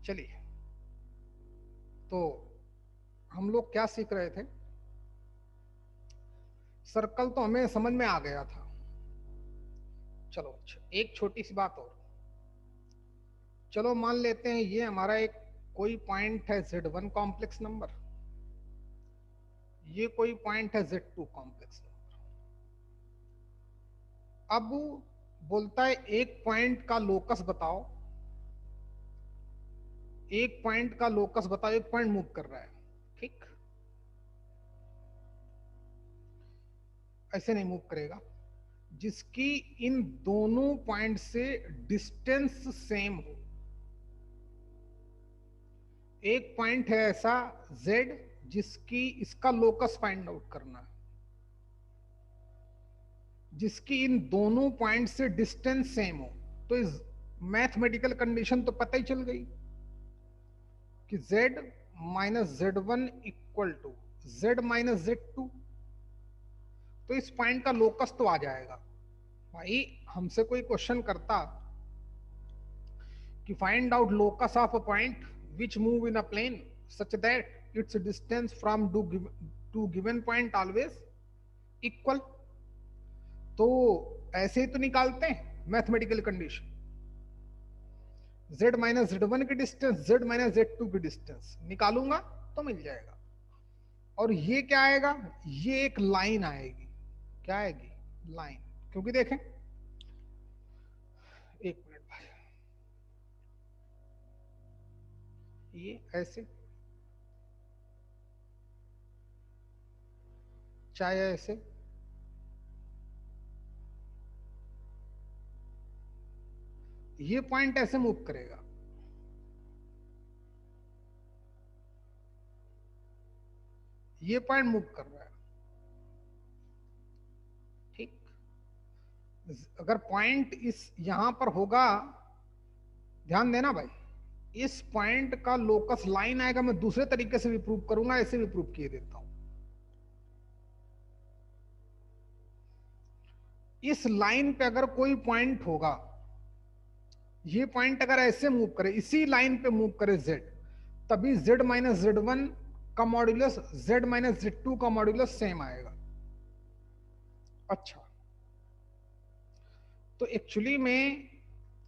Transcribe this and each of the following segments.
चलिए, तो हम लोग क्या सीख रहे थे? सर्कल तो हमें समझ में आ गया था। चलो एक छोटी सी बात और। चलो मान लेते हैं ये हमारा एक कोई पॉइंट है Z1 कॉम्प्लेक्स नंबर, ये कोई पॉइंट है Z2 कॉम्प्लेक्स नंबर। अब बोलता है एक पॉइंट का लोकस बताओ, एक पॉइंट का लोकस बताओ, एक पॉइंट मूव कर रहा है, ठीक? ऐसे नहीं मूव करेगा, जिसकी इन दोनों पॉइंट से डिस्टेंस सेम हो। एक पॉइंट है ऐसा Z जिसकी इसका लोकस फाइंड आउट करना है, जिसकी इन दोनों पॉइंट से डिस्टेंस सेम हो। तो इस मैथमेटिकल कंडीशन तो पता ही चल गई कि Z minus Z1 equal to Z minus Z2। तो इस पॉइंट का लोकस तो आ जाएगा। भाई हमसे कोई क्वेश्चन करता कि find out locus of a point which move in a plane such that its distance from to given point always equal, तो ऐसे ही तो निकालते हैं mathematical condition. Z minus Z1 की डिस्टेंस, Z माइनस Z2 की distance निकालूंगा तो मिल जाएगा। और ये क्या आएगा? ये एक लाइन आएगी। क्या आएगी? लाइन। क्योंकि देखें, एक मिनट भाई, ये ऐसे चाहे ऐसे, ये पॉइंट ऐसे मूव करेगा, ये पॉइंट मूव कर रहा है, ठीक? अगर पॉइंट इस यहां पर होगा, ध्यान देना भाई, इस पॉइंट का लोकस लाइन आएगा। मैं दूसरे तरीके से भी प्रूव करूंगा, ऐसे भी प्रूव किए देता हूं। इस लाइन पे अगर कोई पॉइंट होगा, ये पॉइंट अगर ऐसे मूव करे, इसी लाइन पे मूव करे Z, तभी Z माइनस Z1 का मॉड्यूलस Z माइनस Z2 का मॉड्यूलस सेम आएगा। अच्छा, तो एक्चुअली में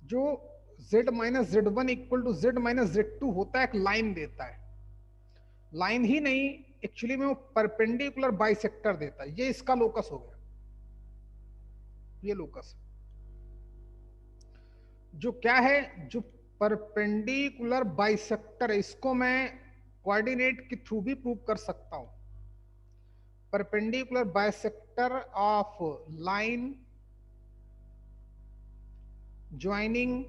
जो Z minus Z1 equal to Z minus Z2 होता है, एक लाइन देता है। लाइन ही नहीं, एक्चुअली में वो परपेंडिकुलर बाइसेक्टर देता है। ये इसका लोकस हो गया, ये लोकस जो क्या है, जो परपेंडिकुलर बाइसेक्टर है, इसको मैं कोऑर्डिनेट के थ्रू भी प्रूव कर सकता हूं। Perpendicular bisector of line joining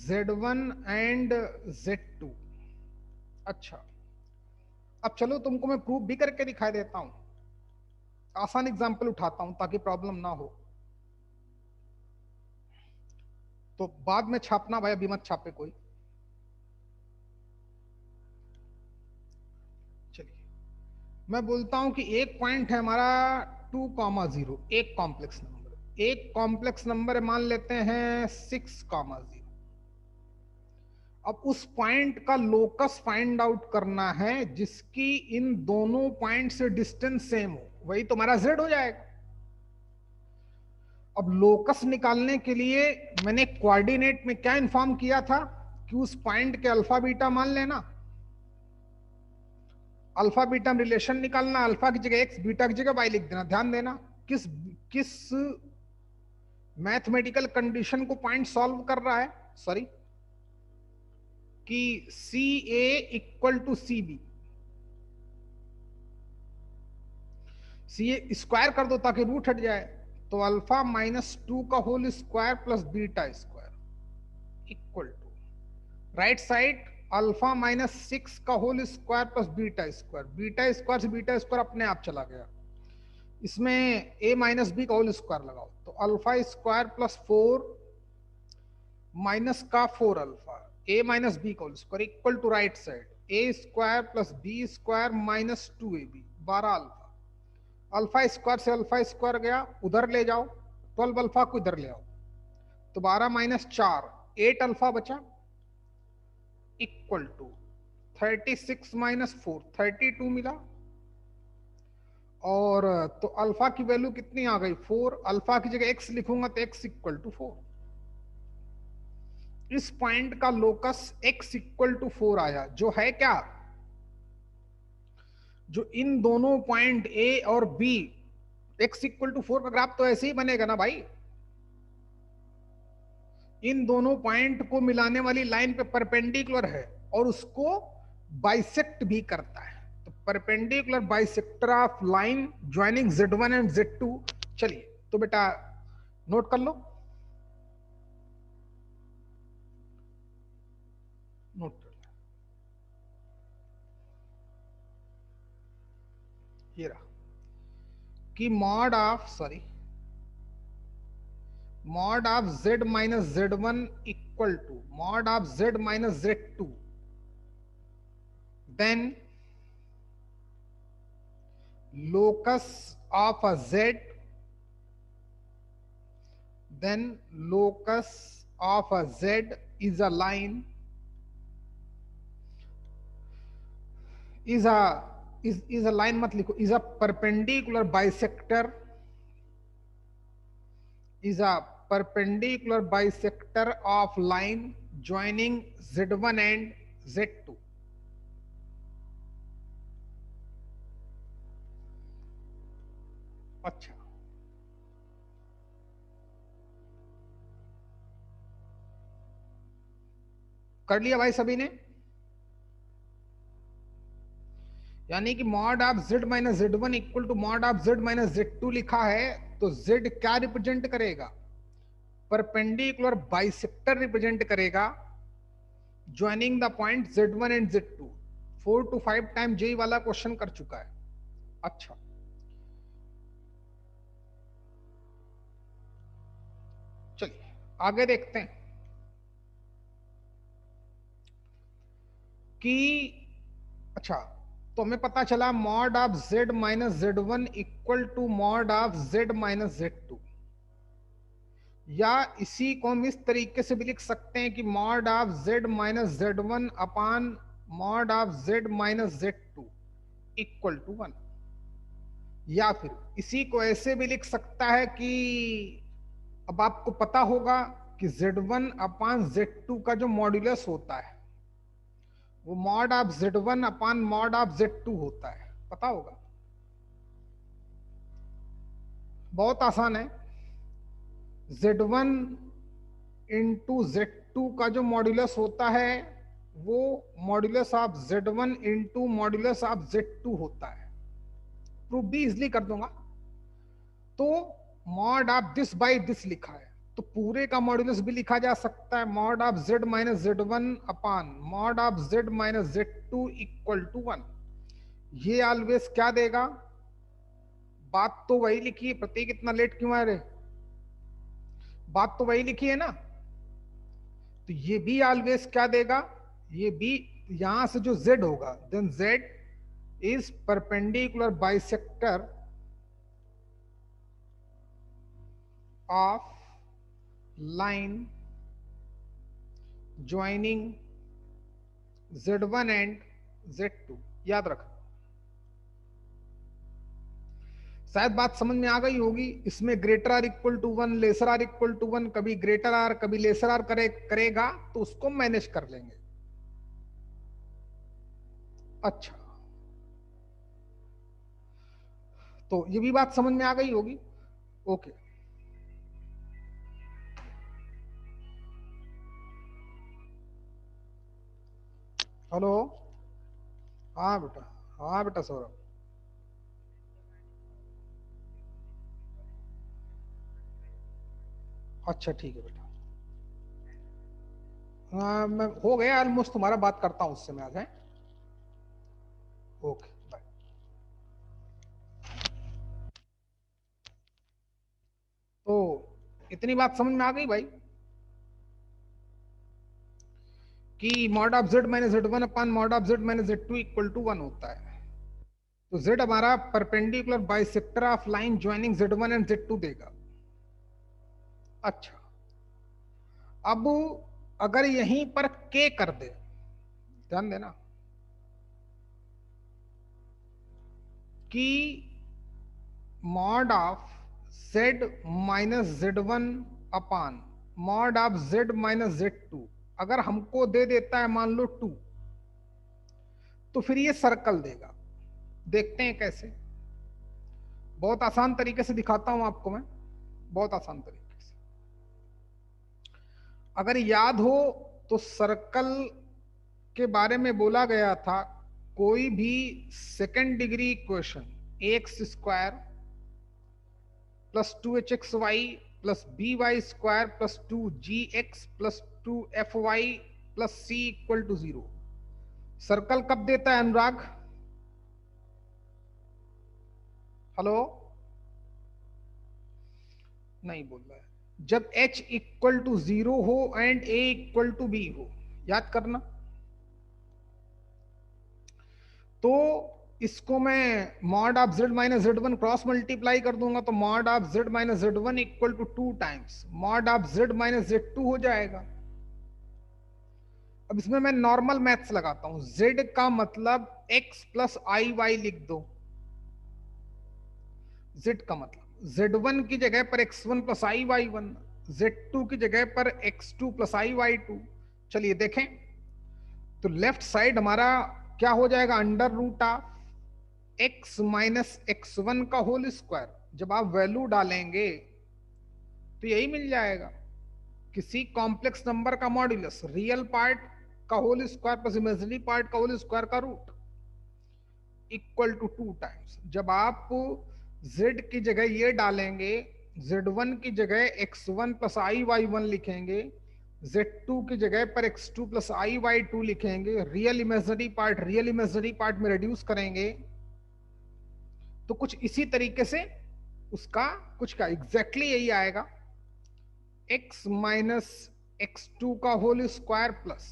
Z1 and Z2। अच्छा, अब चलो तुमको मैं प्रूव भी करके दिखाई देता हूं। आसान एग्जांपल उठाता हूं ताकि प्रॉब्लम ना हो। तो बाद में छापना भाई, अभी मत छापे कोई। चलिए, मैं बोलता हूं कि एक पॉइंट है हमारा 2,0, एक कॉम्प्लेक्स नंबर, एक कॉम्प्लेक्स नंबर है, मान लेते हैं 6,0। अब उस पॉइंट का लोकस फाइंड आउट करना है जिसकी इन दोनों पॉइंट से डिस्टेंस सेम हो, वही तुम्हारा Z हो जाएगा। अब लोकस निकालने के लिए मैंने कोऑर्डिनेट में क्या इन्फॉर्म किया था कि उस पॉइंट के अल्फा बीटा मान लेना, अल्फा बीटा रिलेशन निकालना, अल्फा की जगह x, बीटा की जगह y लिख देना। ध्यान देना किस किस मैथमेटिकल कंडीशन को पॉइंट सॉल्व कर रहा है, सॉरी, कि C A equal to C B. C A square कर दो ताकि रूट हट जाए, तो अल्फा माइनस 2 का whole square plus beta square equal to right side alpha minus 6 का whole square plus beta square. Beta square से बीटा स्क्वायर अपने आप चला गया, इसमें a माइनस बी का होल स्क्वायर लगाओ, तो अल्फा स्क्वायर प्लस 4 माइनस का 4 अल्फा, a माइनस बी का whole square equal to right side a square plus B square minus 2ab, 12 alpha. Alpha square से अल्फा स्क्वायर गया, उधर ले जाओ, 12 अल्फा को इधर ले आओ, तो 12 माइनस 4, 8 अल्फा बचा। इक्वल टू 36 माइनस 4 32 मिला। और तो अल्फा की वैल्यू कितनी आ गई 4। अल्फा की जगह x लिखूंगा तो x इक्वल टू 4। इस पॉइंट का लोकस x इक्वल टू 4 आया, जो है क्या, जो इन दोनों पॉइंट A और B, x इक्वल टू 4 का ग्राफ तो ऐसे ही बनेगा ना भाई। इन दोनों पॉइंट को मिलाने वाली लाइन पे परपेंडिकुलर है और उसको बाइसेक्ट भी करता है, तो perpendicular bisector of line joining Z1 and Z2। चलिए तो बेटा नोट कर लो, नोट कर लो। ये रहा कि mod of Z minus Z1 equal to mod of Z minus Z2, then locus of a Z, then locus of a Z is a line, is a line मत लिखो, is a perpendicular bisector, is a perpendicular bisector of line joining Z1 and Z2। अच्छा, कर लिया भाई सभी ने? यानी कि mod of Z minus Z1 equal to mod of Z minus Z2 लिखा है, तो Z क्या रिप्रेजेंट करेगा, परपेंडिकुलर बाइसेक्टर रिप्रेजेंट करेगा joining the point Z1 and Z2। 4 to 5 time JE वाला क्वेश्चन कर चुका है। अच्छा, चलिए आगे देखते हैं कि अच्छा, तो हमें पता चला mod of Z minus Z1 equal to mod of Z minus Z2, या इसी को हम इस तरीके से भी लिख सकते हैं कि mod of Z minus Z1 upon mod of Z minus Z2 equal to 1, या फिर इसी को ऐसे भी लिख सकता है कि अब आपको पता होगा कि Z1 अपान Z2 का जो मॉड्यूलस होता है वो mod of Z1 upon mod of Z2 होता है, पता होगा। बहुत आसान है, Z1 इंटू Z2 का जो मॉड्यूलस होता है वो modulus of Z1 into modulus of Z2 होता है। प्रूफ भी इजिली कर दूंगा। तो mod of this by this लिखा है, तो पूरे का मॉड्यूलस भी लिखा जा सकता है mod of Z minus Z1 upon mod of Z minus Z2 equal to 1। ये ऑलवेज क्या देगा, बात तो वही लिखी है, प्रतीक इतना लेट क्यों आ रहे, बात तो वही लिखी है ना। तो ये भी ऑलवेज क्या देगा, ये भी यहां से जो Z होगा, then Z is perpendicular bisector of line joining Z1 and Z2। याद रखना, शायद बात समझ में आ गई होगी। इसमें greater or equal to 1, lesser or equal to 1, कभी ग्रेटर आर कभी लेसर आर करेगा तो उसको मैनेज कर लेंगे। अच्छा, तो ये भी बात समझ में आ गई होगी। ओके, हेलो, हाँ बेटा, हाँ बेटा सौरभ, अच्छा ठीक है बेटा। हाँ, मैं हो गया ऑलमोस्ट, तुम्हारा बात करता हूँ उससे मैं आज है। Okay bye. तो इतनी बात समझ में आ गई भाई कि mod of Z minus Z1 upon mod of Z minus Z2 equal to 1 होता है। तो Z हमारा perpendicular bisector of line joining Z1 and Z2 देगा। अच्छा, अब अगर यहीं पर K कर दे, ध्यान देना कि mod of z minus z1 upon mod of z minus z2 अगर हमको दे देता है मान लो 2, तो फिर ये सर्कल देगा। देखते हैं कैसे। बहुत आसान तरीके से दिखाता हूं आपको मैं, बहुत आसान तरीके से। अगर याद हो तो सर्कल के बारे में बोला गया था, कोई भी second degree equation x square plus 2hxy plus by square plus 2gx plus 2fy plus c equal to 0 circle कब देता है अनुराग? हेलो, नहीं बोल रहा है। जब h इक्वल टू 0 हो and a equal to b हो। याद करना। तो इसको मैं mod of z minus z1 cross multiply कर दूंगा, तो mod of z minus z1 equal to 2 times mod of z minus z2 हो जाएगा। अब इसमें मैं नॉर्मल मैथ्स लगाता हूं। z का मतलब x प्लस आई वाई लिख दो। z का मतलब z1 की जगह पर x1 plus i Y one, z2 की जगह पर x2 plus i y to. चलिए देखें, तो लेफ्ट साइड हमारा क्या हो जाएगा? Under root of x minus x1 का होल स्क्वायर। जब आप वैल्यू डालेंगे तो यही मिल जाएगा, किसी कॉम्प्लेक्स नंबर का मॉड्यूलस रियल पार्ट का whole square plus imaginary part का होल स्क्वायर का रूट इक्वल टू 2 टाइम्स। जब आप z की जगह ये डालेंगे, z1 की जगह x1 plus i Y one लिखेंगे, z2 की जगह पर x2 plus i y two लिखेंगे, रियल इमेजिनरी पार्ट में रिड्यूस करेंगे, तो कुछ इसी तरीके से उसका कुछ का एग्जैक्टली यही आएगा। x माइनस x2 का whole square plus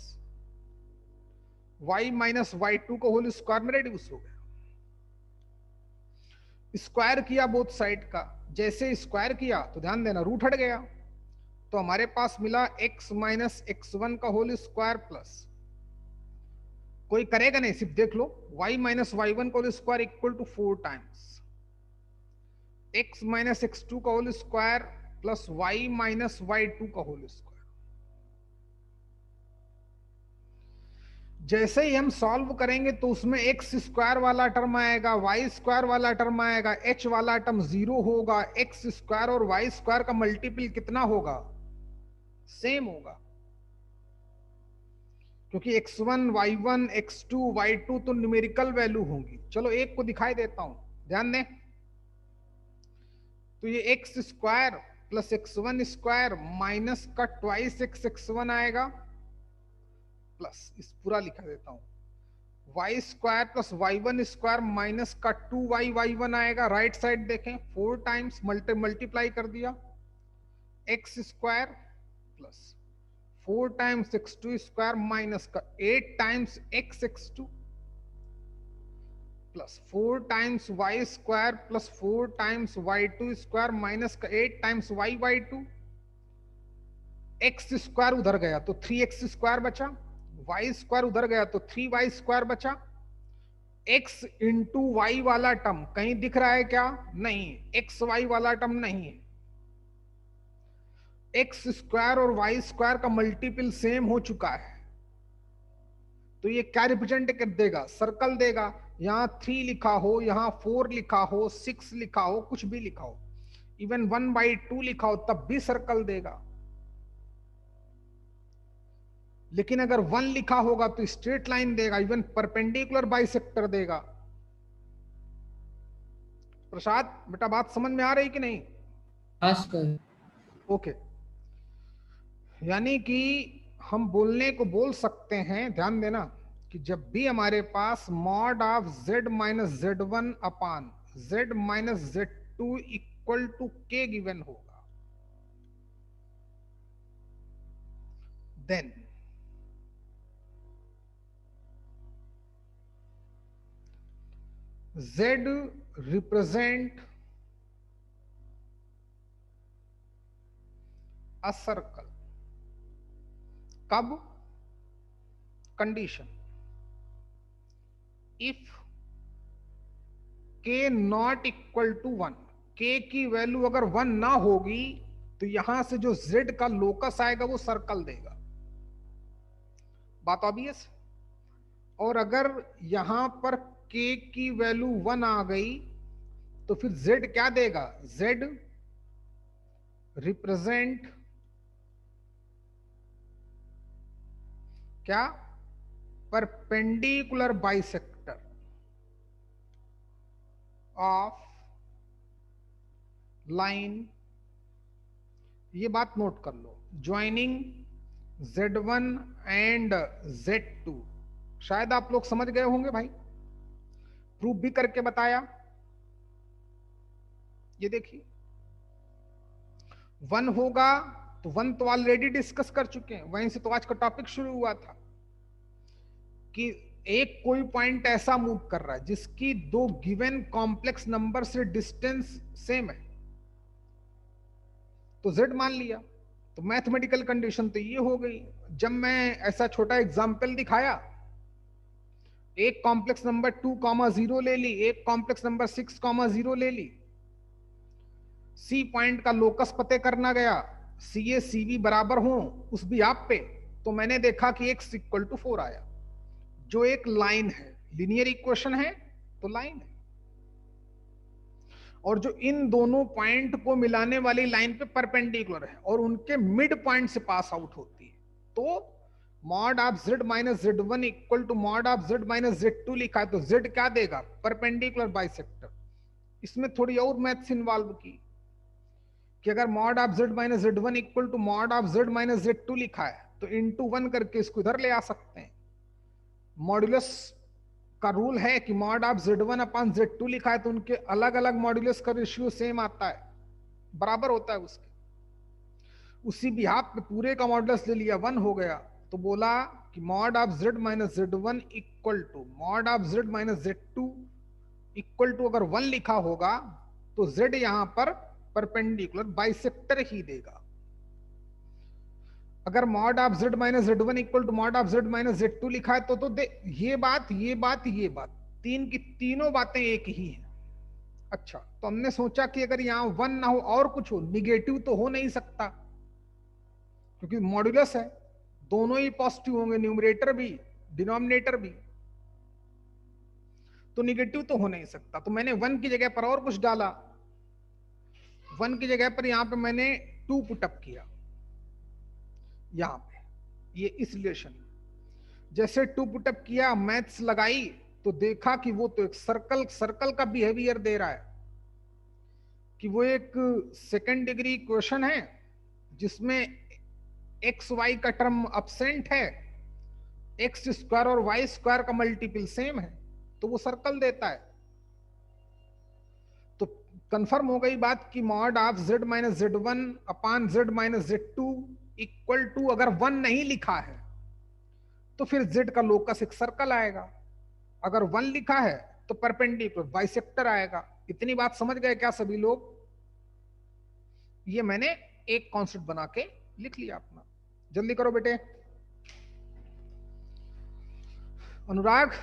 y minus y2 का होल स्क्वायर में रिड्यूस हो गया। स्क्वायर किया बोथ साइड का, जैसे स्क्वायर किया तो ध्यान देना रूट हट गया, तो हमारे पास मिला x माइनस x1 का होल स्क्वायर प्लस, कोई करेगा नहीं सिर्फ देख लो, y माइनस y1 का whole square equal to 4 times x minus x2 का whole square plus y minus y2 का होल स्क्वायर। जैसे ही हम सॉल्व करेंगे तो उसमें x स्क्वायर वाला टर्म आएगा, y स्क्वायर वाला टर्म आएगा, h वाला टर्म 0 होगा। x स्क्वायर और y स्क्वायर का मल्टीपल कितना होगा? सेम होगा, क्योंकि x1 y1 x2 y2 तो न्यूमेरिकल वैल्यू होंगी। चलो एक को दिखाई देता हूं, ध्यान दें। तो ये x square plus x1 square minus का ट्वाइस x1 आएगा, प्लस इस पूरा लिखा देता हूं, y square plus y1 square minus का 2y y1 आएगा। राइट साइड देखें, 4 टाइम्स मल्टीप्लाई कर दिया, x square plus 4 times x2 square minus का 8 times x2 plus 4 times y square plus 4 times y2 square minus का 8 टाइम्स y2। x स्क्वायर उधर गया तो 3x स्क्वायर बचा, y स्क्वायर उधर गया तो 3y स्क्वायर बचा। x इंटू वाई वाला टर्म कहीं दिख रहा है क्या? नहीं, एक्स वाई वाला टर्म नहीं है। एक्स स्क्वायर और वाई स्क्वायर का मल्टीपल सेम हो चुका है, तो ये क्या रिप्रेजेंट कर देगा? सर्कल देगा। यहां 3 लिखा हो, यहां 4 लिखा हो, 6 लिखा हो, कुछ भी लिखा हो, इवन 1/2 लिखा हो, तब भी सर्कल देगा। लेकिन अगर 1 लिखा होगा तो स्ट्रेट लाइन देगा, इवन परपेंडिकुलर बाइसेक्टर देगा। प्रसाद बेटा, बात समझ में आ रही कि नहीं? ओके, यानी कि हम बोलने को बोल सकते हैं, ध्यान देना, कि जब भी हमारे पास mod of z minus z1 upon z minus z2 equal to k given होगा, then z represent a circle. कब? Condition if k not equal to 1, k की वैल्यू अगर 1 ना होगी तो यहां से जो z का लोकस आएगा वो सर्कल देगा। बात ऑब्वियस। और अगर यहां पर k की वैल्यू 1 आ गई तो फिर z क्या देगा? z रिप्रेजेंट क्या? Perpendicular bisector of line. ये बात नोट कर लो, ज्वाइनिंग Z1 एंड Z2। शायद आप लोग समझ गए होंगे भाई, प्रूफ भी करके बताया। ये देखिए 1 होगा तो 1 तो ऑलरेडी डिस्कस कर चुके हैं, वहीं से तो आज का टॉपिक शुरू हुआ था कि एक कोई पॉइंट ऐसा मूव कर रहा है जिसकी दो गिवन कॉम्प्लेक्स नंबर से डिस्टेंस सेम है, तो z मान लिया। तो मैथमेटिकल कंडीशन तो ये हो गई। जब मैं ऐसा छोटा एग्जाम्पल दिखाया, एक कॉम्प्लेक्स नंबर 2,0 ले ली, एक कॉम्प्लेक्स नंबर 6,0 ले ली, सी पॉइंट का लोकस पते करना गया, सी ए सी बी बराबर हो उस भी आप पे, तो मैंने देखा कि x इक्वल टू 4 आया, जो एक लाइन है, लीनियर इक्वेशन है तो लाइन है। और जो इन दोनों पॉइंट को मिलाने वाली लाइन पे परपेंडिकुलर है और उनके मिड पॉइंट से पास आउट होती है, तो mod of z minus z1 equal to mod of z minus z2 लिखा है, तो z क्या देगा? Perpendicular bisector. इसमें थोड़ी और मैथ्स इन्वॉल्व की कि अगर mod of z minus z1 equal to mod of z minus z2 लिखा है तो इंटू 1 करके इसको इधर ले आ सकते हैं। मॉड्यूलस का रूल है कि mod of z1 upon z2 लिखा है तो उनके अलग अलग मॉड्यूलस का रेशियो सेम आता है, बराबर होता है उसके। उसी बिहाफ पे पूरे का मॉड्यूलस ले लिया, 1 हो गया, तो बोला कि mod of z minus z1 equal to mod of z minus z2 equal to अगर 1 लिखा होगा तो z यहां पर परपेंडिकुलर बाइसेक्टर ही देगा। अगर mod of z minus z1 equal to mod of z minus z2 लिखा है तो ये बात ये बात ये बात, तीन की तीनों बातें एक ही हैं। अच्छा, तो हमने सोचा कि अगर यहां 1 ना हो और कुछ हो, निगेटिव तो हो नहीं सकता क्योंकि मॉड्यूलस है, दोनों ही पॉजिटिव होंगे, न्यूमरेटर भी डिनोमिनेटर भी, तो निगेटिव तो हो नहीं सकता। तो मैंने 1 की जगह पर और कुछ डाला, 1 की जगह पर यहां पे मैंने 2 पुटअप किया, यहां पे ये इस रिलेशन। जैसे 2 पुटअप किया, मैथ्स लगाई, तो देखा कि वो तो एक सर्कल का बिहेवियर दे रहा है कि वो एक सेकेंड डिग्री इक्वेशन है जिसमें एक्स वाई का टर्म अब्सेंट है, एक्स स्क्वायर और वाई स्क्वायर का मल्टीपल सेम है, तो वो सर्कल देता है। तो कंफर्म हो गई बात कि mod of z minus z1 upon z minus z2 equal to, अगर 1 नहीं लिखा है तो फिर z का लोकस एक सर्कल आएगा, अगर 1 लिखा है तो परपेंडिकुलर बाइसेक्टर आएगा। इतनी बात समझ गए क्या सभी लोग? ये मैंने एक कॉन्सेप्ट बना के लिख लिया अपना। जल्दी करो बेटे। अनुराग,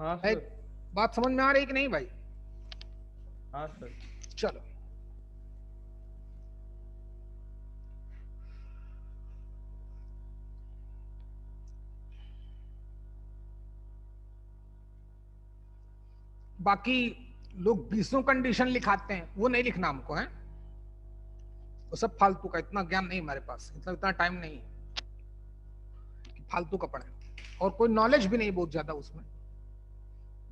हाँ सर। बात समझ में आ रही कि नहीं भाई? हाँ सर। चलो, बाकी लोग 20 कंडीशन लिखाते हैं, वो नहीं लिखना हमको है, वो सब फालतू का, इतना ज्ञान नहीं हमारे पास, इतना टाइम नहीं कि फालतू का पढ़े, और कोई नॉलेज भी नहीं बहुत ज्यादा उसमें,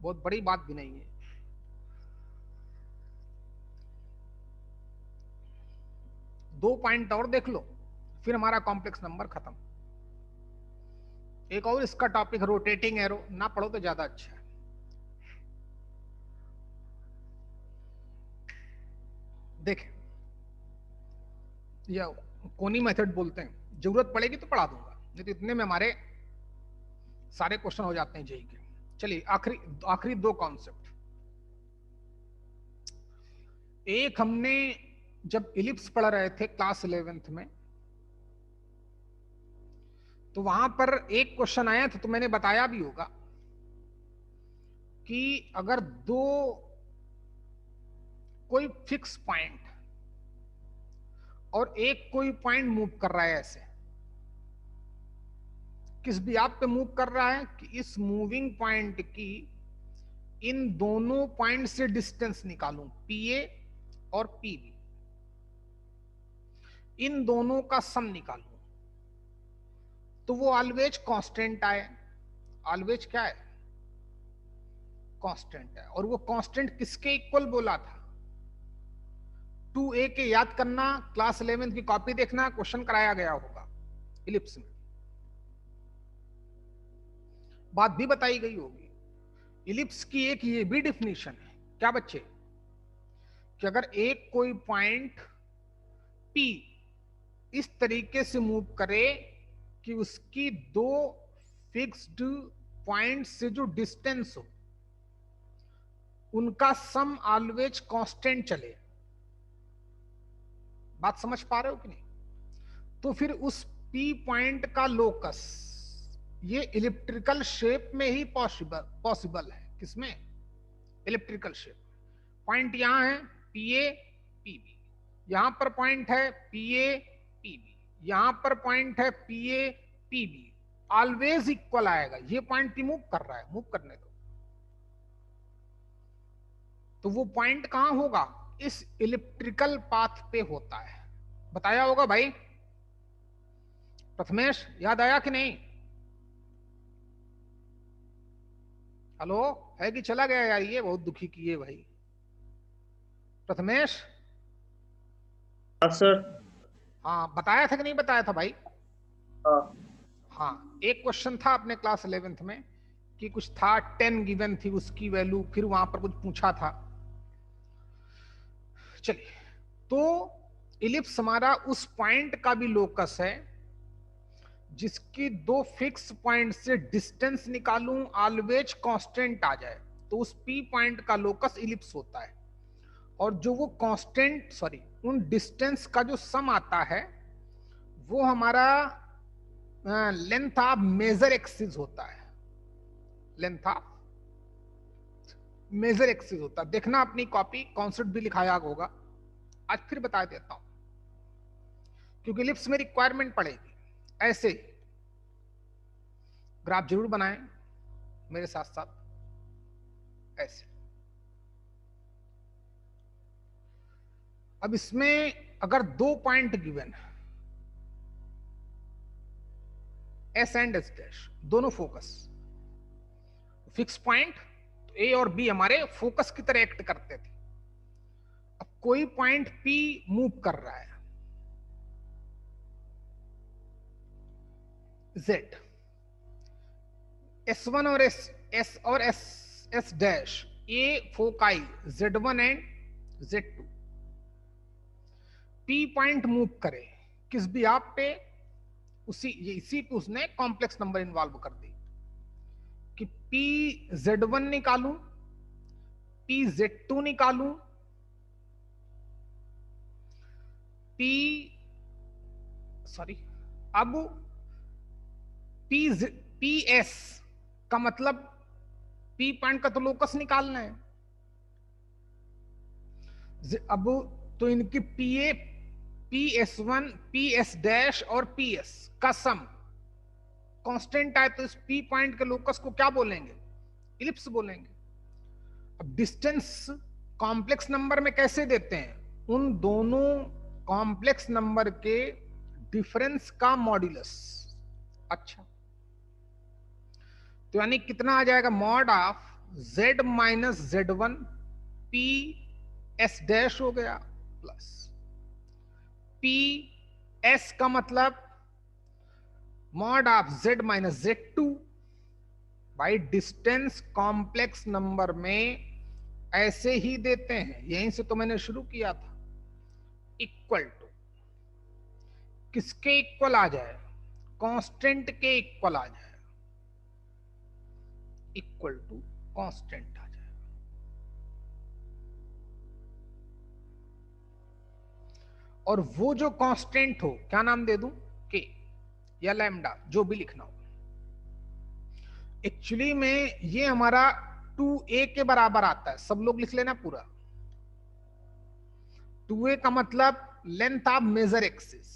बहुत बड़ी बात भी नहीं है। दो पॉइंट और देख लो, फिर हमारा कॉम्प्लेक्स नंबर खत्म। एक और इसका टॉपिक रोटेटिंग एरो, ना पढ़ो तो ज्यादा अच्छा है। देख, या कोनी मेथड बोलते हैं, जरूरत पड़ेगी तो पढ़ा दूंगा, नहीं तो इतने में हमारे सारे क्वेश्चन हो जाते हैं जेई के। चलिए आखिरी दो कॉन्सेप्ट। एक हमने जब इलिप्स पढ़ रहे थे क्लास 11th में, तो वहां पर एक क्वेश्चन आया था, तो मैंने बताया भी होगा कि अगर दो कोई फिक्स पॉइंट और एक कोई पॉइंट मूव कर रहा है, ऐसे किस भी आप पे मूव कर रहा है, कि इस मूविंग पॉइंट की इन दोनों पॉइंट से डिस्टेंस निकालूं, पीए और पीबी, इन दोनों का सम निकालूं, तो वो ऑलवेज कांस्टेंट आए। ऑलवेज क्या है? कांस्टेंट है। और वो कांस्टेंट किसके इक्वल बोला था? 2a के, याद करना, क्लास 11 की कॉपी देखना, क्वेश्चन कराया गया होगा इलिप्स में, बात भी बताई गई होगी। इलिप्स की एक ये भी डिफिनीशन है, क्या बच्चे, कि अगर एक कोई पॉइंट P इस तरीके से मूव करे कि उसकी दो फिक्स्ड पॉइंट से जो डिस्टेंस हो उनका सम ऑलवेज कांस्टेंट चले। बात समझ पा रहे हो कि नहीं? तो फिर उस P पॉइंट का लोकस ये इलिप्टिकल शेप में ही पॉसिबल है। किसमें? Elliptical shape. पॉइंट यहां है पी ए पी बी, यहां पर पॉइंट है पी ए पी बी, यहां पर पॉइंट है P A P B, always equal आएगा। ये पॉइंट भी मूव कर रहा है, मूव करने दो। तो वो पॉइंट कहां होगा? इस इलिप्टिकल पाथ पे होता है। बताया होगा भाई प्रथमेश, याद आया कि नहीं? हेलो, है कि चला गया यार? ये बहुत दुखी किए भाई प्रथमेश। हाँ सर। हाँ, बताया था कि नहीं बताया था भाई? हाँ हाँ, एक क्वेश्चन था अपने क्लास 11th में कि कुछ था 10 गिवन थी उसकी वैल्यू, फिर वहां पर कुछ पूछा था। चलिए, तो इलिप्स हमारा उस पॉइंट का भी लोकस है जिसकी दो फिक्स पॉइंट से डिस्टेंस निकालूं, ऑलवेज कांस्टेंट आ जाए, तो उस पी पॉइंट का लोकस इलिप्स होता है। और जो वो कांस्टेंट, सॉरी, उन डिस्टेंस का जो सम आता है वो हमारा लेंथ ऑफ मेजर एक्सिस होता है। लेंथ ऑफ मेजर एक्सिस होता है। देखना अपनी कॉपी, कॉन्सेप्ट भी लिखाया होगा, आज फिर बता देता हूं क्योंकि लिप्स में रिक्वायरमेंट पड़ेगी। ऐसे ग्राफ जरूर बनाएं मेरे साथ साथ, ऐसे। अब इसमें अगर दो पॉइंट गिवन है, एस एंड एस डैश, दोनों फोकस फिक्स पॉइंट, तो ए और बी हमारे फोकस की तरह एक्ट करते थे। अब कोई पॉइंट पी मूव कर रहा है, जेड, S1 और एस और S dash, A foci Z1 and Z2। P point move करे किस भी आप पे, इसी पे उसने कॉम्प्लेक्स नंबर इन्वॉल्व कर दी कि PZ1 निकालूं, PZ2 निकालूं, अब PS का मतलब P पॉइंट का तो लोकस निकालना है। अब तो इनकी PS1, PS डैश और PS का सम कांस्टेंट आए तो इस P पॉइंट के लोकस को क्या बोलेंगे? इलिप्स बोलेंगे। अब डिस्टेंस कॉम्प्लेक्स नंबर में कैसे देते हैं? उन दोनों कॉम्प्लेक्स नंबर के डिफरेंस का मॉड्यूलस। अच्छा, तो यानी कितना आ जाएगा? Mod of Z minus Z1 P S dash हो गया, प्लस P S का मतलब mod of Z minus Z2। भाई डिस्टेंस कॉम्प्लेक्स नंबर में ऐसे ही देते हैं, यहीं से तो मैंने शुरू किया था। इक्वल टू किसके इक्वल आ जाए? कांस्टेंट के इक्वल आ जाए, इक्वल टू कांस्टेंट आ जाए। और वो जो कांस्टेंट हो, क्या नाम दे दूं? के। या लैम्डा, जो भी लिखना हो। एक्चुअली में ये हमारा 2a के बराबर आता है, सब लोग लिख लेना पूरा। 2a का मतलब लेंथ ऑफ मेजर एक्सिस।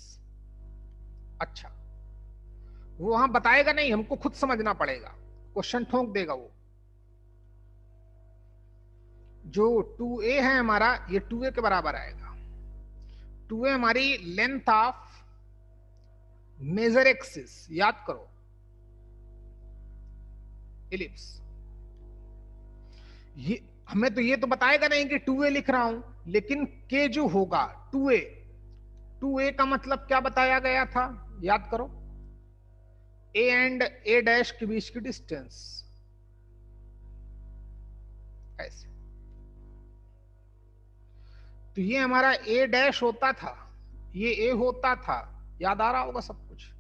अच्छा, वो वहां बताएगा नहीं, हमको खुद समझना पड़ेगा, क्वेश्चन ठोक देगा वो। जो 2a है हमारा, ये 2a के बराबर आएगा। 2a हमारी लेंथ ऑफ मेजर एक्सिस, याद करो, इलिप्स। ये हमें तो ये तो बताएगा नहीं कि 2a लिख रहा हूं, लेकिन k जो होगा 2a, 2a का मतलब क्या बताया गया था, याद करो, a एंड a डैश के बीच की डिस्टेंस, ऐसे। तो ये हमारा a डैश होता था, ये a होता था, याद आ रहा होगा सब कुछ।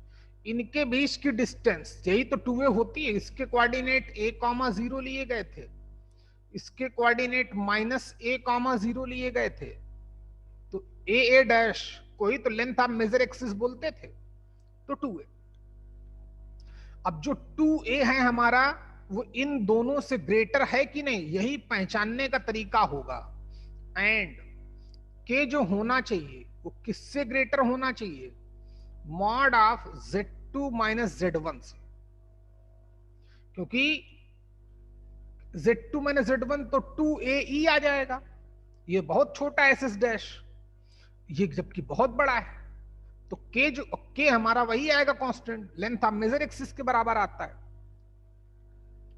इनके बीच की डिस्टेंस यही तो 2a होती है। इसके कोऑर्डिनेट a,0 लिए गए थे, इसके कोऑर्डिनेट -a,0 लिए गए थे। तो a डैश को ही तो लेंथ ऑफ मेजर एक्सिस बोलते थे, तो 2a। अब जो 2a है हमारा, वो इन दोनों से ग्रेटर है कि नहीं, यही पहचानने का तरीका होगा। एंड k जो होना चाहिए वो किससे ग्रेटर होना चाहिए, mod of z2 minus z1 से। क्योंकि z2 माइनस z1 तो 2a ही आ जाएगा, ये बहुत छोटा है ss डैश, ये जबकि बहुत बड़ा है। तो k हमारा वही आएगा constant, length of major axis के बराबर आता है।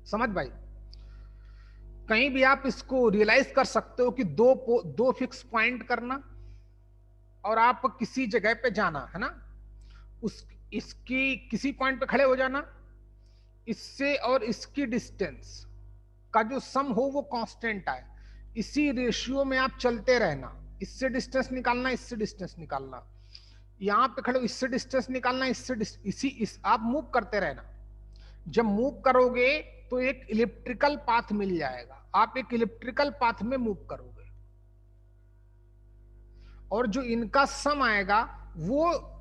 समझ भाई, कहीं भी आप इसको रियलाइज कर सकते हो कि दो फिक्स पॉइंट करना, और आप किसी जगह पे जाना है ना, इसकी किसी पॉइंट पे खड़े हो जाना, इससे और इसकी डिस्टेंस का जो सम हो वो कांस्टेंट आए, इसी रेशियो में आप चलते रहना। इससे डिस्टेंस निकालना, इससे डिस्टेंस निकालना, यहां पे खड़े हो इससे डिस्टेंस निकालना, आप मूव करते रहना। जब मूव करोगे तो एक इलेक्ट्रिकल पाथ मिल जाएगा, आप एक इलेक्ट्रिकल पाथ में मूव करोगे, और जो इनका सम आएगा वो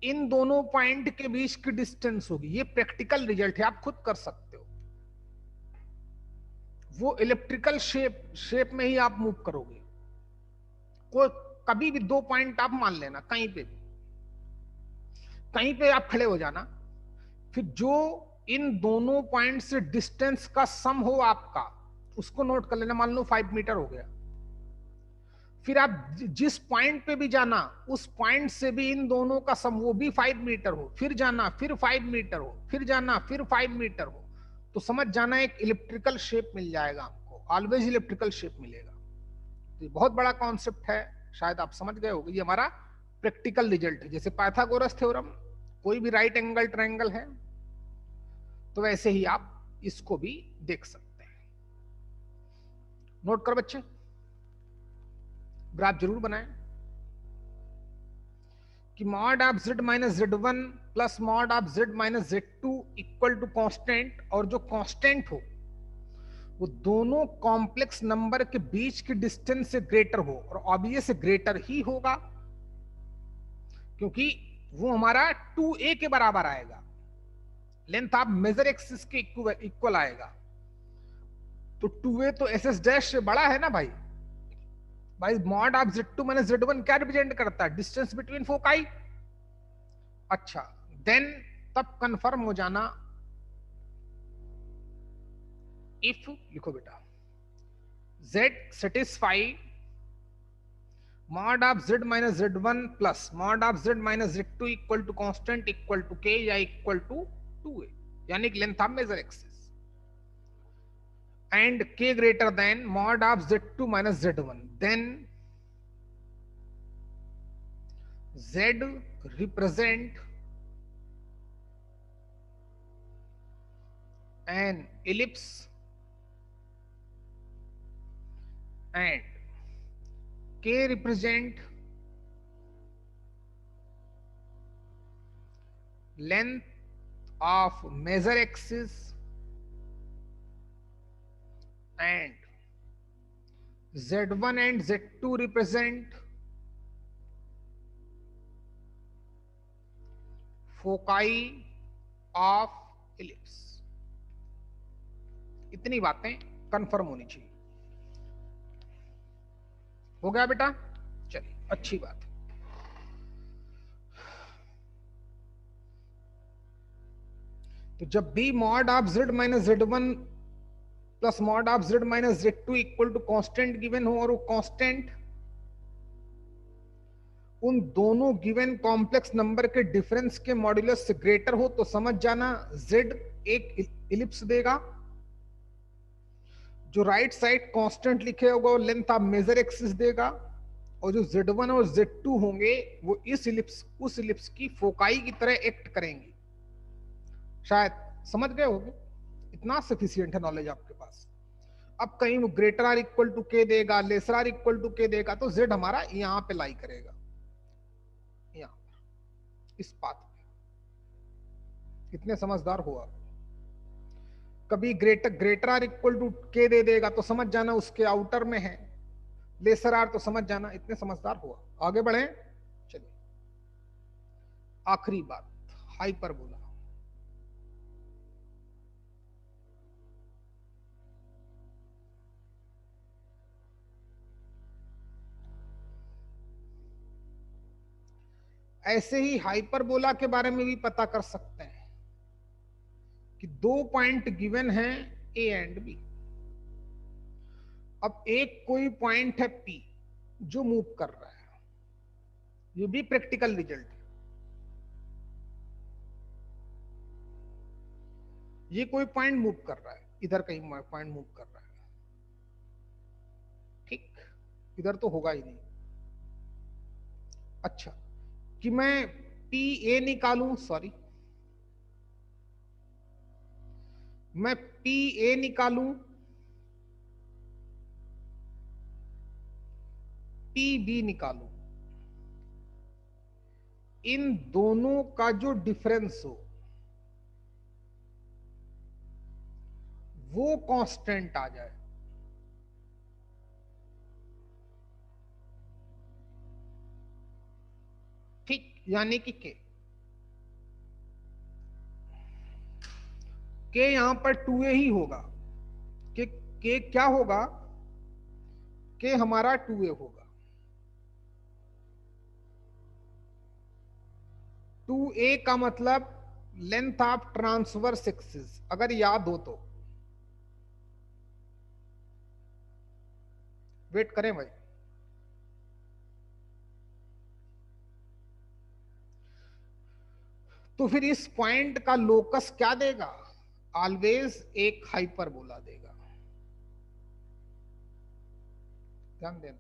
इन दोनों पॉइंट के बीच की डिस्टेंस होगी। ये प्रैक्टिकल रिजल्ट है, आप खुद कर सकते हो। वो इलेक्ट्रिकल शेप में ही आप मूव करोगे। कोई कभी भी दो पॉइंट आप मान लेना, कहीं पे भी, कहीं पे आप खड़े हो जाना, फिर जो इन दोनों पॉइंट से डिस्टेंस का सम हो आपका, उसको नोट कर लेना। मान लो 5 मीटर हो गया, फिर आप जिस पॉइंट पे भी जाना, उस पॉइंट से भी इन दोनों का सम, वो भी 5 मीटर हो, फिर जाना, फिर 5 मीटर हो, फिर जाना, फिर 5 मीटर हो, तो समझ जाना एक इलेक्ट्रिकल शेप मिल जाएगा आपको, ऑलवेज इलेक्ट्रिकल शेप मिलेगा। तो ये बहुत बड़ा कॉन्सेप्ट है, शायद आप समझ गए होंगे। ये हमारा प्रैक्टिकल रिजल्ट है। जैसे पाइथागोरस थ्योरम, कोई भी राइट एंगल ट्रायंगल है, तो वैसे ही आप इसको भी देख सकते हैं। नोट करो बच्चे, ग्राफ जरूर बनाएं कि mod of z minus z1 plus mod of z minus z2 equal to constant, और जो कांस्टेंट हो वो दोनों कॉम्प्लेक्स नंबर के बीच की डिस्टेंस से ग्रेटर हो, और ऑब्वियस ग्रेटर ही होगा क्योंकि वो हमारा 2a के बराबर आएगा, लेंथ ऑफ मेजर एक्सिस के इक्वल आएगा। तो 2a तो ss डैश से बड़ा है ना भाई। Mod of z2 minus z1 क्या रिप्रेजेंट करता है, डिस्टेंस बिटवीन फोकाई। अच्छा, देन तब कंफर्म हो जाना, इफ लिखो बेटा z satisfy mod of z minus z1 plus mod of z minus z2 equal to constant equal to k या इक्वल टू 2a, यानी कि length of major axis, and k greater than mod of z2 minus z1, then z represent an ellipse and k represent length of measure axis and z1 and z2 represent foci of ellipse. इतनी बातें confirm होनी चाहिए। हो गया बेटा? चलिए, अच्छी बात है। तो जब भी mod of z minus z1 plus mod of z minus z2 equal to constant given हो और वो कांस्टेंट उन दोनों गिवन कॉम्प्लेक्स नंबर के डिफरेंस के मॉड्यूलस से ग्रेटर हो, तो समझ जाना z एक इलिप्स देगा। जो राइट साइड कांस्टेंट लिखे होगा वो लेंथ ऑफ मेजर एक्सिस देगा, और जो z1 और z2 होंगे वो इस इलिप्स उस इलिप्स की फोकाई की तरह एक्ट करेंगे। शायद समझ गए होंगे, इतना सफिशिएंट है नॉलेज आपके पास। अब कहीं वो ग्रेटर आर इक्वल टू के देगा, लेसर आर इक्वल टू के देगा, तो z हमारा यहां पे लाई करेगा, यहां पर इस पाथ पे। कितने समझदार हो आप? कभी ग्रेटर आर इक्वल टू के दे देगा तो समझ जाना उसके आउटर में है, लेसर आर तो समझ जाना इतने समझदार हुआ। आगे बढ़े, चलिए आखिरी बात, हाइपरबोला। ऐसे ही हाइपरबोला के बारे में भी पता कर सकते हैं कि दो पॉइंट गिवन हैं ए एंड बी। अब एक कोई पॉइंट है पी जो मूव कर रहा है, ये भी प्रैक्टिकल रिजल्ट है। ये कोई पॉइंट मूव कर रहा है, इधर कहीं पॉइंट मूव कर रहा है, ठीक, इधर तो होगा ही नहीं। अच्छा, कि मैं पी ए निकालूं, सॉरी मैं पी ए निकालूं, पी बी निकालूं, इन दोनों का जो डिफरेंस हो वो कांस्टेंट आ जाए, ठीक, यानी कि के यहां पर 2a ही होगा, के क्या होगा, के हमारा 2a होगा। 2a का मतलब लेंथ ऑफ ट्रांसवर्स एक्सिस, अगर याद हो तो। वेट करें भाई, तो फिर इस पॉइंट का लोकस क्या देगा? ऑलवेज एक हाइपरबोला देगा, ध्यान देना।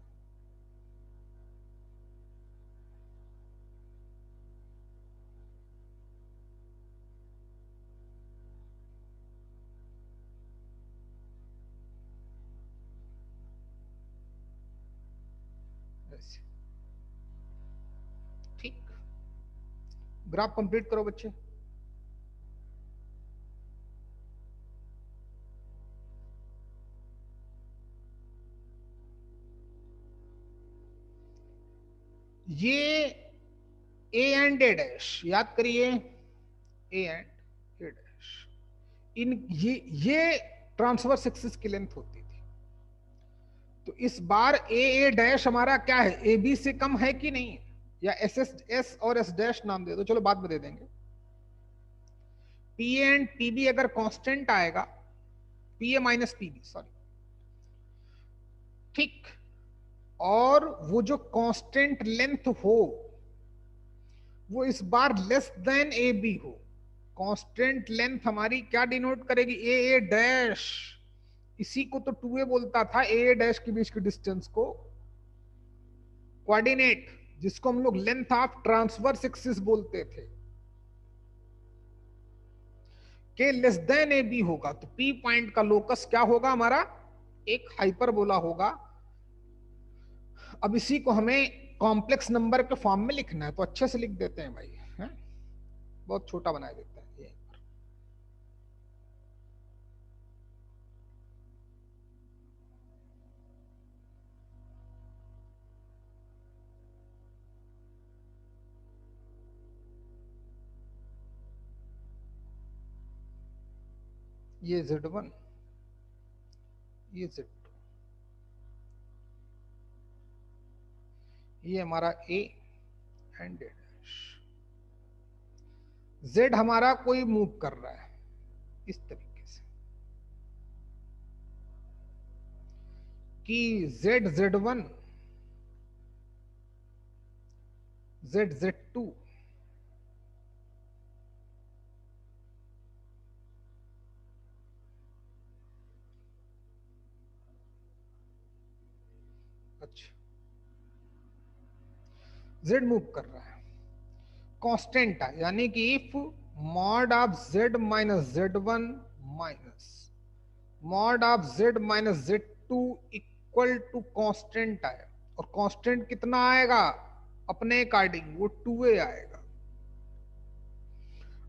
ऐसे, ठीक, ग्राफ कंप्लीट करो बच्चे। ये ए एंड ए डैश याद करिए, ए एंड ए डैश, इन ये ट्रांसवर्स एक्सिस की लेंथ होती थी। तो इस बार ए डैश हमारा क्या है, ए बी से कम है कि नहीं, या एस और एस डैश नाम दे दो, चलो बाद में दे देंगे। पी एंड पी बी अगर कांस्टेंट आएगा, P A minus P B, sorry, ठीक, और वो जो कांस्टेंट लेंथ हो वो इस बार लेस देन ए बी हो। कांस्टेंट लेंथ हमारी क्या डिनोट करेगी, ए डैश, इसी को तो 2a बोलता था, ए डैश के बीच की डिस्टेंस को कोऑर्डिनेट, जिसको हम लोग लेंथ ऑफ ट्रांसवर्स एक्सिस बोलते थे, के लेस देन ए बी होगा, तो पी पॉइंट का लोकस क्या होगा हमारा, एक हाइपरबोला होगा। अब इसी को हमें कॉम्प्लेक्स नंबर के फॉर्म में लिखना है, तो अच्छे से लिख देते हैं भाई, है? बहुत छोटा बना देते हैं ये। ये Z1, ये Z2, ये हमारा A and A dash. Z हमारा कोई मूव कर रहा है इस तरीके से कि Z Z1, Z Z2, अच्छा Z मूव कर रहा है, कांस्टेंट है, यानी कि if mod of Z minus Z1 minus mod of Z minus Z2 equal to constant आया, और कांस्टेंट कितना आएगा अपने अकॉर्डिंग, वो 2a आएगा।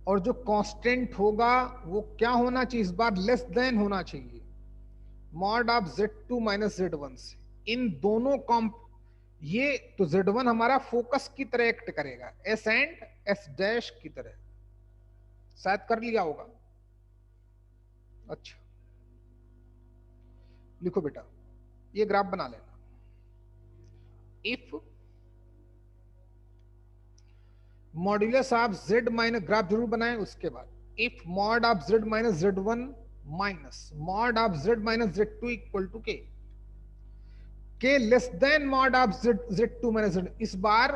और जो कांस्टेंट होगा वो क्या होना चाहिए इस बार, लेस देन होना चाहिए mod of Z2 minus Z1 से। इन दोनों ये तो Z1 हमारा फोकस की तरह एक्ट करेगा, S एंड S डैश की तरह, शायद कर लिया होगा। अच्छा लिखो बेटा, ये ग्राफ बना लेना। If modulus of Z minus, graph जरूर बनाएं उसके बाद, if mod of Z minus Z1 minus mod of Z minus Z2 equal to K less than mod of Z2 minus Z, इस बार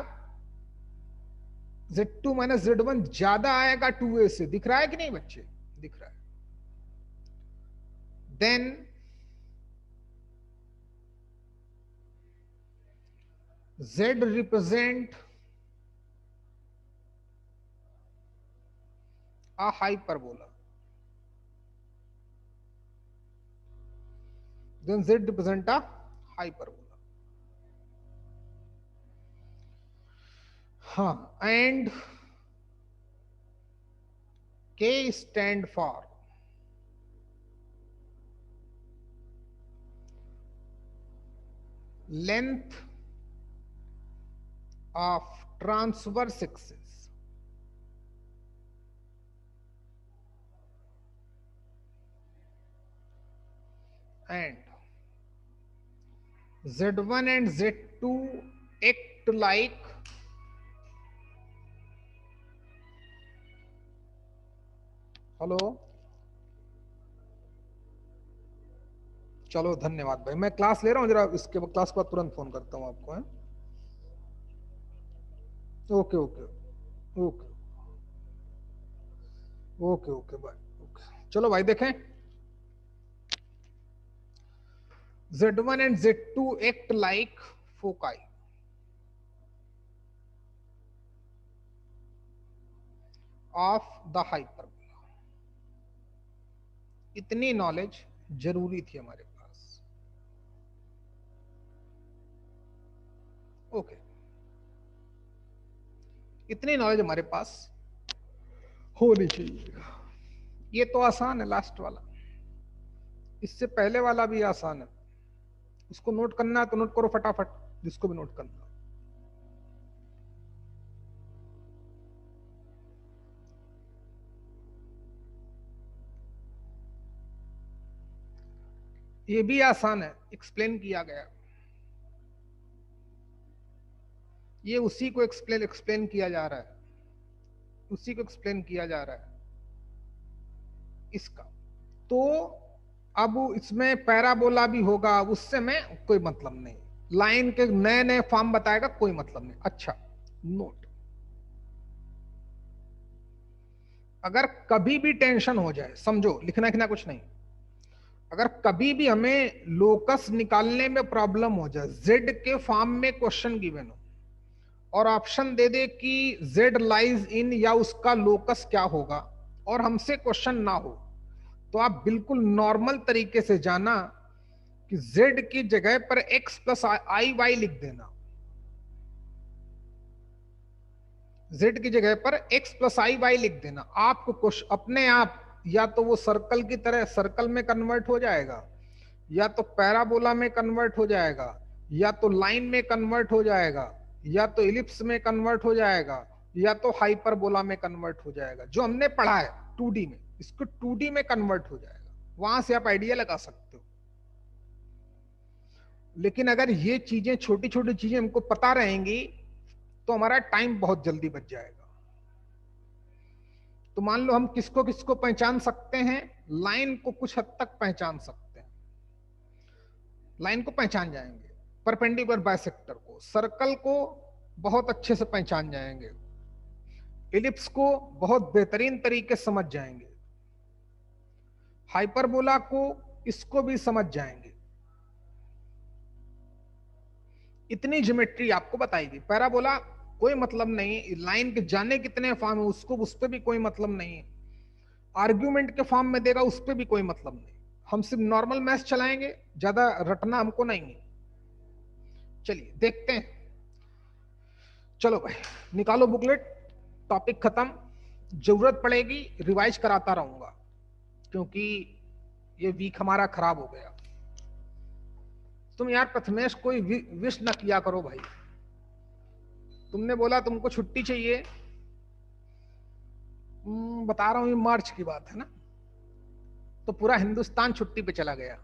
Z2 माइनस Z1 ज्यादा आएगा 2a से, दिख रहा है कि नहीं बच्चे, दिख रहा है। Then Z represent a hyperbola, then Z represent a hyperbola. हाँ, and K stand for length of transverse axis, and Z1 and Z2 act like hello, चलो धन्यवाद भाई, मैं क्लास ले रहा हूँ जरा, इसके क्लास के बाद तुरंत फोन करता हूँ आपको, है? Okay okay okay okay okay bye, okay. चलो भाई देखें, Z1 and Z2 act like foci of the hyperbola। इतनी नॉलेज जरूरी थी हमारे पास, ओके। इतनी नॉलेज हमारे पास होनी चाहिए। ये तो आसान है लास्ट वाला, इससे पहले वाला भी आसान है, उसको नोट करना है तो नोट करो फटाफट, जिसको भी नोट करना। ये भी आसान है, एक्सप्लेन किया गया, ये उसी को एक्सप्लेन किया जा रहा है, उसी को एक्सप्लेन किया जा रहा है इसका। तो अब इसमें पैराबोला भी होगा, उससे मैं कोई मतलब नहीं, लाइन के नए नए फॉर्म बताएगा, कोई मतलब नहीं। अच्छा नोट, अगर कभी भी टेंशन हो जाए, समझो लिखना लिखना कुछ नहीं, अगर कभी भी हमें लोकस निकालने में प्रॉब्लम हो जाए, जेड के फॉर्म में क्वेश्चन गिवन हो और ऑप्शन दे दे कि जेड लाइज इन या उसका लोकस क्या होगा, और हमसे क्वेश्चन ना हो, तो आप बिल्कुल नॉर्मल तरीके से जाना कि z की जगह पर x प्लस आई वाई लिख देना, z की जगह पर x प्लस आई वाई लिख देना। आपको कुछ अपने आप या तो वो सर्कल की तरह सर्कल में कन्वर्ट हो जाएगा, या तो पैराबोला में कन्वर्ट हो जाएगा, या तो लाइन में कन्वर्ट हो जाएगा, या तो इलिप्स में कन्वर्ट हो जाएगा, या तो हाइपरबोला में कन्वर्ट हो जाएगा। जो हमने पढ़ा है 2D में, इसको 2D में कन्वर्ट हो जाएगा। वहां से आप आइडिया लगा सकते हो। लेकिन अगर ये चीजें, छोटी छोटी चीजें हमको पता रहेंगी तो हमारा टाइम बहुत जल्दी बच जाएगा। तो मान लो हम किसको किसको पहचान सकते हैं, लाइन को कुछ हद तक पहचान सकते हैं, लाइन को पहचान जाएंगे, परपेंडिकुलर बाइसेक्टर को, सर्कल को बहुत अच्छे से पहचान जाएंगे, इलिप्स को बहुत बेहतरीन तरीके से समझ जाएंगे, हाइपरबोला को इसको भी समझ जाएंगे। इतनी ज्योमेट्री आपको बताएगी। पैराबोला कोई मतलब नहीं, लाइन के जाने कितने फॉर्म है उसको, उस पर भी कोई मतलब नहीं है, आर्ग्यूमेंट के फॉर्म में देगा उस पर भी कोई मतलब नहीं। हम सिर्फ नॉर्मल मैथ चलाएंगे, ज्यादा रटना हमको नहीं है। चलिए देखते हैं। चलो भाई निकालो बुकलेट, टॉपिक खत्म। जरूरत पड़ेगी रिवाइज कराता रहूंगा क्योंकि ये वीक हमारा खराब हो गया। तुम यार प्रथमेश कोई विश न किया करो भाई। तुमने बोला तुमको छुट्टी चाहिए, बता रहा हूं ये मार्च की बात है ना, तो पूरा हिंदुस्तान छुट्टी पे चला गया।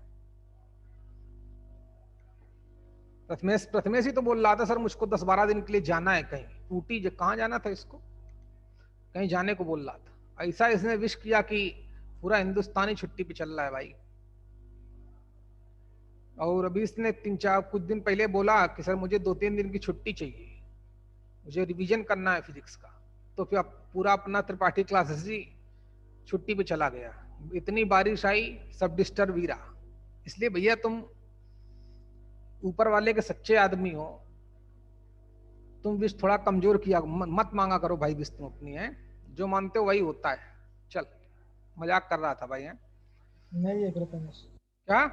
प्रथमेश ही तो बोल रहा था सर मुझको 10-12 दिन के लिए जाना है कहीं, ऊटी कहाँ जाना था इसको, कहीं जाने को बोल रहा था। ऐसा इसने विश किया कि पूरा हिंदुस्तान ही छुट्टी पे चल रहा है भाई। और अभी इसने कुछ दिन पहले बोला कि सर मुझे 2-3 दिन की छुट्टी चाहिए, मुझे रिवीजन करना है फिजिक्स का। तो फिर पूरा अपना त्रिपाठी क्लासेस ही छुट्टी पे चला गया। इतनी बारिश आई, सब डिस्टर्ब ही रहा। इसलिए भैया तुम ऊपर वाले के सच्चे आदमी हो, तुम विश थोड़ा कमजोर किया मत मांगा करो भाई। विश तुम अपनी है, जो मानते हो वही होता है। चल मजाक कर रहा था भाई। है नहीं है प्रथमेश, क्या?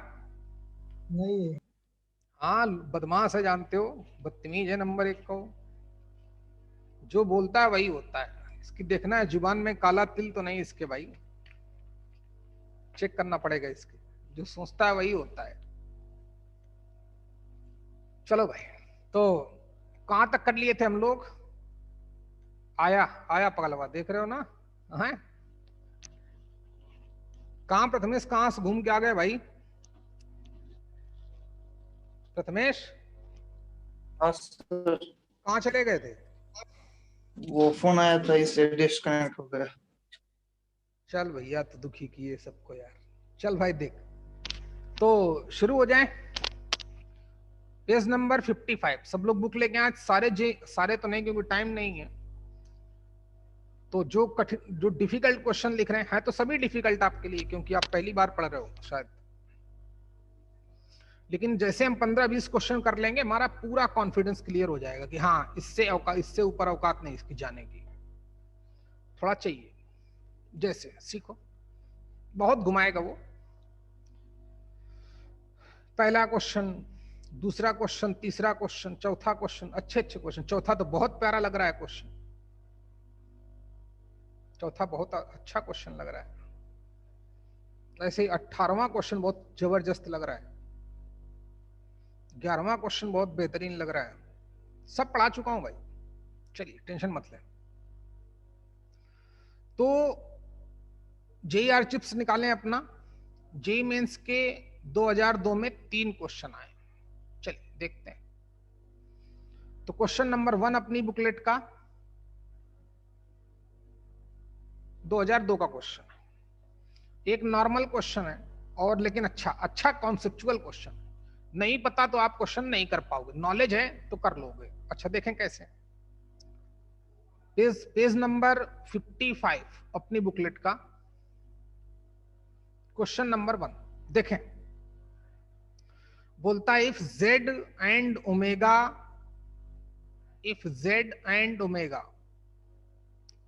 नहीं है। हाँ बदमाश है, जानते हो, बदतमीज है नंबर 1 को। जो बोलता है वही होता है। इसकी देखना है जुबान में काला तिल तो नहीं इसके भाई, चेक करना पड़ेगा इसके। जो सोचता है वही होता है। चलो भाई, तो कहां तक कर लिए थे हम लोग? आया आया पगलवा, देख रहे हो ना? है कहां प्रथमेश, कहां से घूम के आ गए भाई प्रथमेश? हाँ सर, कहां चले गए थे? वो फोन आया था इससे डिस्कनेक्ट हो गया। चल भैया तो दुखी किए सबको यार। चल भाई देख, तो शुरू हो जाए। Page number 55। सब लोग बुक लेके आए? सारे तो नहीं क्योंकि टाइम नहीं है। तो जो डिफिकल्ट क्वेश्चन लिख रहे हैं तो सभी डिफिकल्ट आपके लिए, क्योंकि आप पहली बार पढ़ रहे हो शायद। लेकिन जैसे हम 15-20 क्वेश्चन कर लेंगे, हमारा पूरा कॉन्फिडेंस क्लियर हो जाएगा कि हाँ इससे ऊपर औकात नहीं इसकी जाने की। थोड़ा चाहिए, जैसे सीखो, बहुत घुमाएगा वो। पहला क्वेश्चन, दूसरा क्वेश्चन, तीसरा क्वेश्चन, चौथा क्वेश्चन, अच्छे क्वेश्चन। चौथा तो बहुत प्यारा लग रहा है क्वेश्चन, चौथा बहुत अच्छा क्वेश्चन लग रहा है। ऐसे ही 18वां क्वेश्चन बहुत जबरदस्त लग रहा है। 11वां क्वेश्चन बहुत बेहतरीन लग रहा है। सब पढ़ा चुका हूं भाई, चलिए टेंशन मत लें। तो जेईआर चिप्स निकालें अपना। जेई मेंस के 2002 में 3 क्वेश्चन आए, चलिए देखते हैं। तो क्वेश्चन नंबर 1 अपनी बुकलेट का 2002 का क्वेश्चन है। एक नॉर्मल क्वेश्चन है और लेकिन अच्छा कॉन्सेप्चुअल क्वेश्चन। नहीं पता तो आप क्वेश्चन नहीं कर पाओगे, नॉलेज है तो कर लोगे। अच्छा देखें कैसे। पेज नंबर 55 अपनी बुकलेट का क्वेश्चन नंबर 1 देखें। बोलता है if Z and omega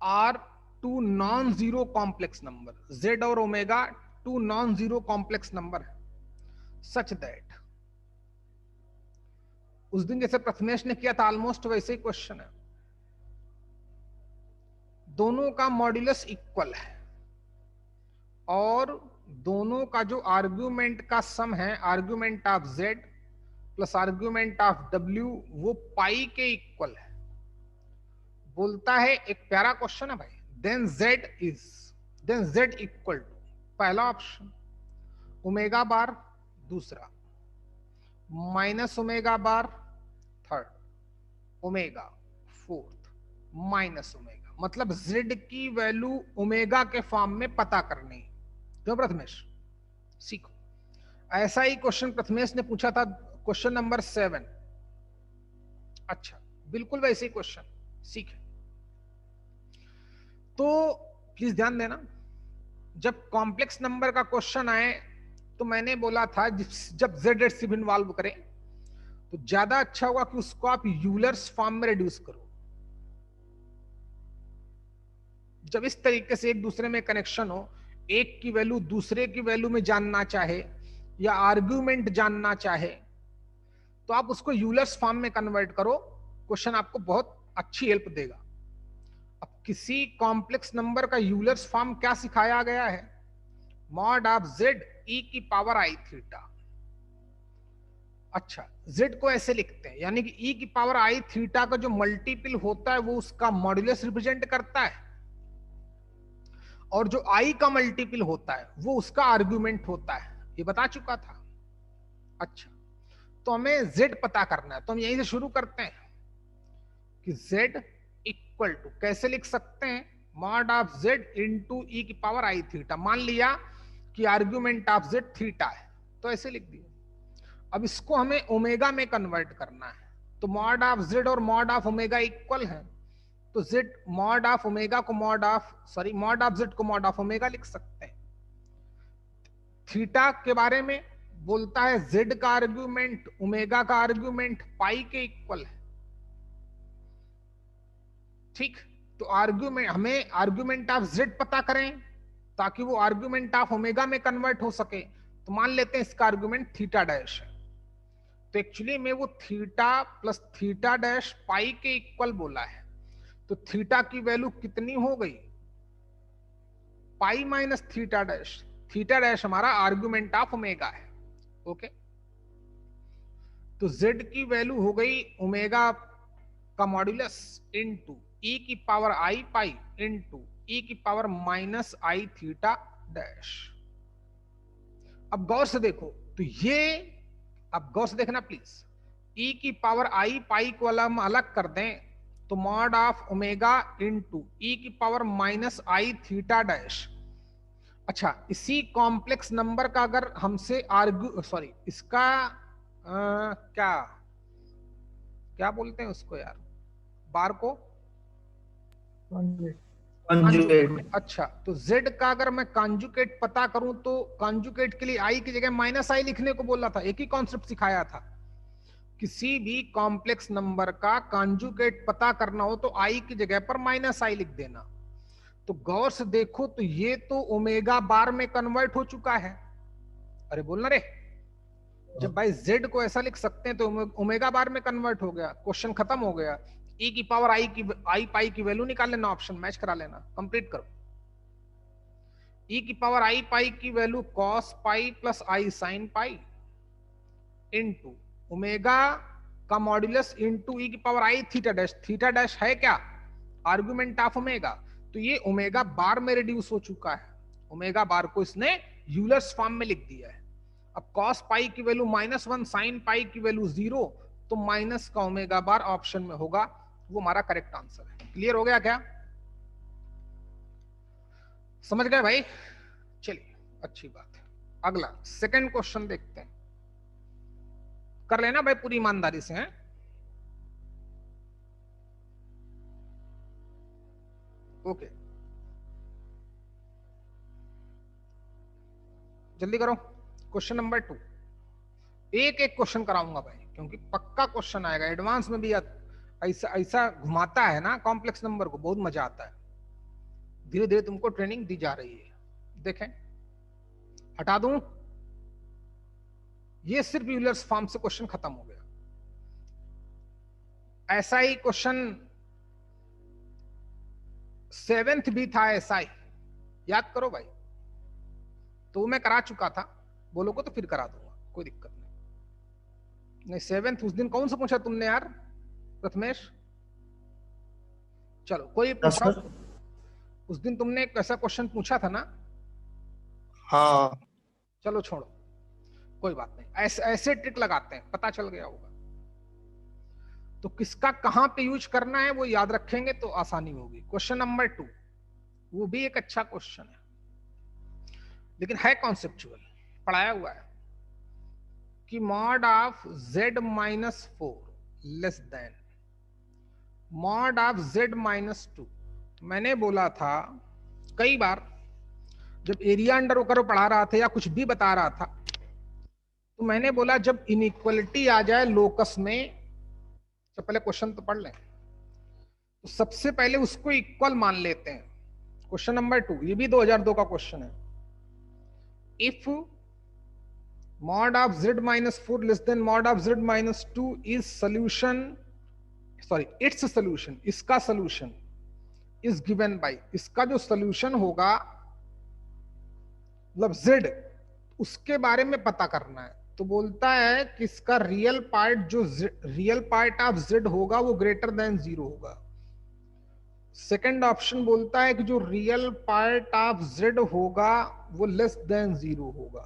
are two non zero complex number, Z और omega 2 non zero complex number है, सच दैट। उस दिन जैसे प्रथमेश ने किया था ऑलमोस्ट वैसे ही क्वेश्चन है। दोनों का मॉड्यूलस इक्वल है और दोनों का जो आर्ग्यूमेंट का सम है, argument of Z plus argument of W, वो पाई के इक्वल है। बोलता है, एक प्यारा क्वेश्चन है भाई, देन जेड इक्वल टू, पहला ऑप्शन ओमेगा बार दूसरा, माइनस ओमेगा बार third, omega fourth, minus omega, मतलब z की वैल्यू ओमेगा के फॉर्म में पता करनी। क्यों प्रथमेश? सीखो। ऐसा ही क्वेश्चन प्रथमेश ने पूछा था क्वेश्चन नंबर 7। अच्छा, बिल्कुल वैसे ही क्वेश्चन सीखे। तो प्लीज ध्यान देना, जब कॉम्प्लेक्स नंबर का क्वेश्चन आए तो मैंने बोला था जब z रेसिव इन्वॉल्व करें तो ज्यादा अच्छा होगा कि उसको आप यूलर्स फॉर्म में रिड्यूस करो। जब इस तरीके से एक दूसरे में कनेक्शन हो, एक की वैल्यू दूसरे की वैल्यू में जानना चाहे या आर्ग्यूमेंट जानना चाहे, तो आप उसको यूलर्स फॉर्म में कन्वर्ट करो, क्वेश्चन आपको बहुत अच्छी हेल्प देगा। अब किसी कॉम्प्लेक्स नंबर का यूलर्स फॉर्म क्या सिखाया गया है? मॉड ऑफ z e की पावर i थीटा। अच्छा, z को ऐसे लिखते हैं, यानी कि e की पावर i थीटा का जो मल्टीपल होता है वो उसका मॉड्यूलस रिप्रेजेंट करता है, और जो i का मल्टीपल होता है वो उसका आर्गुमेंट होता है। ये बता चुका था। अच्छा, तो हमें z पता करना है, तो हम यहीं से शुरू करते हैं कि z इक्वल टू कैसे लिख सकते हैं? मॉड ऑफ z इंटू ई की पावर आई थीटा। मान लिया कि आर्ग्यूमेंट ऑफ z थीटा है, तो ऐसे लिख दिया। अब इसको हमें ओमेगा में कन्वर्ट करना है, तो मॉड ऑफ z और मॉड ऑफ ओमेगा इक्वल है, तो z मॉड ऑफ ओमेगा को मॉड ऑफ z को मॉड ऑफ ओमेगा लिख सकते हैं। थीटा के बारे में बोलता है z का आर्ग्यूमेंट ओमेगा का आर्ग्यूमेंट पाई के इक्वल है। ठीक, तो आर्ग्यूमेंट, हमें आर्ग्यूमेंट ऑफ z पता करें ताकि वो आर्ग्यूमेंट ऑफ ओमेगा में कन्वर्ट हो सके। तो मान लेते हैं इसका आर्ग्यूमेंट थीटा डैश है, तो एक्चुअली में वो थीटा प्लस थीटा डैश पाई के इक्वल बोला है, तो थीटा की वैल्यू कितनी हो गई? Pi minus theta dash. Theta dash हमारा आर्ग्यूमेंट ऑफ ओमेगा है। ओके, तो z की वैल्यू हो गई ओमेगा का मॉड्यूलस इनटू e की पावर आई पाई इनटू e की पावर माइनस आई थीटा डैश। अब गौर से देखो, तो ये, अब गौर से देखना प्लीज, e की पावर आई पाई को हम अलग कर दें तो mod of omega into e की पावर माइनस आई थीटा डैश। अच्छा, इसी कॉम्प्लेक्स नंबर का अगर हमसे इसका क्या क्या बोलते हैं उसको यार, बार को कंजुगेट। अच्छा, तो z का अगर मैं कॉन्जुगेट पता करूं तो कॉन्जुगेट के लिए i की जगह माइनस आई लिखने को बोला था। एक ही कॉन्सेप्ट सिखाया था, किसी भी कॉम्प्लेक्स नंबर का कॉन्जुगेट पता करना हो तो i की जगह पर माइनस आई लिख देना। तो गौर से देखो, तो ये तो ओमेगा बार में कन्वर्ट हो चुका है। अरे बोलना रे, जब भाई z को ऐसा लिख सकते हैं तो ओमेगा बार में कन्वर्ट हो गया, क्वेश्चन खत्म हो गया। e की पावर आई पाई की वैल्यू निकाल लेना, ऑप्शन मैच करा लेना, कंप्लीट करो। e की पावर आई पाई की वैल्यू cos पाई प्लस आई साइन पाई इनटू ओमेगा का मॉड्यूलस इनटू e की पावर आई थीटा डैश। थीटा डैश है क्या? आर्गुमेंट ऑफ ओमेगा, तो ये ओमेगा बार में रिड्यूस हो चुका है। ओमेगा बार को इसने यूलर्स फॉर्म में लिख दिया है। अब cos पाई की वैल्यू -1, साइन पाई की वैल्यू 0, तो माइनस का ओमेगा बार ऑप्शन में होगा, वो हमारा करेक्ट आंसर है। क्लियर हो गया क्या? समझ गए भाई? चलिए, अच्छी बात है। अगला सेकंड क्वेश्चन देखते हैं, कर लेना भाई पूरी ईमानदारी से, हैं? ओके, जल्दी करो। क्वेश्चन नंबर 2, एक एक क्वेश्चन कराऊंगा भाई, क्योंकि पक्का क्वेश्चन आएगा एडवांस में भी। ऐसा ऐसा घुमाता है ना कॉम्प्लेक्स नंबर को, बहुत मजा आता है। धीरे धीरे तुमको ट्रेनिंग दी जा रही है। देखें, हटा दूं, ये सिर्फ यूलर्स फॉर्म से क्वेश्चन खत्म हो गया। ऐसा ही क्वेश्चन 7th भी था, ऐसा ही, याद करो भाई। तो मैं करा चुका था, बोलोगे तो फिर करा दूंगा, कोई दिक्कत नहीं। 7th उस दिन कौन सा पूछा तुमने यार प्रथमेश? चलो कोई पूछा, उस दिन तुमने एक ऐसा क्वेश्चन पूछा था ना? हाँ, चलो छोड़ो, कोई बात नहीं, ऐसे ऐसे ट्रिक लगाते हैं, पता चल गया होगा। तो किसका कहां पे यूज करना है वो याद रखेंगे तो आसानी होगी। क्वेश्चन नंबर 2, वो भी एक अच्छा क्वेश्चन है, लेकिन है कॉन्सेप्चुअल, पढ़ाया हुआ है कि mod of z minus 4 less than mod of z minus 2। मैंने बोला था कई बार जब एरिया अंडर वकर पढ़ा रहा था या कुछ भी बता रहा था, तो मैंने बोला जब इनइक्वलिटी आ जाए लोकस में, तो पहले क्वेश्चन तो पढ़ लें, तो सबसे पहले उसको इक्वल मान लेते हैं। क्वेश्चन नंबर 2, ये भी 2002 का क्वेश्चन है। If mod of z minus 4 less than mod of z minus 2 is solution, sorry its solution, इसका solution is given by, इसका जो solution होगा मतलब z, उसके बारे में पता करना है। तो बोलता है कि इसका रियल पार्ट, जो रियल पार्ट ऑफ z होगा वो ग्रेटर देन 0 होगा। सेकंड ऑप्शन बोलता है कि जो रियल पार्ट ऑफ z होगा वो लेस देन 0 होगा।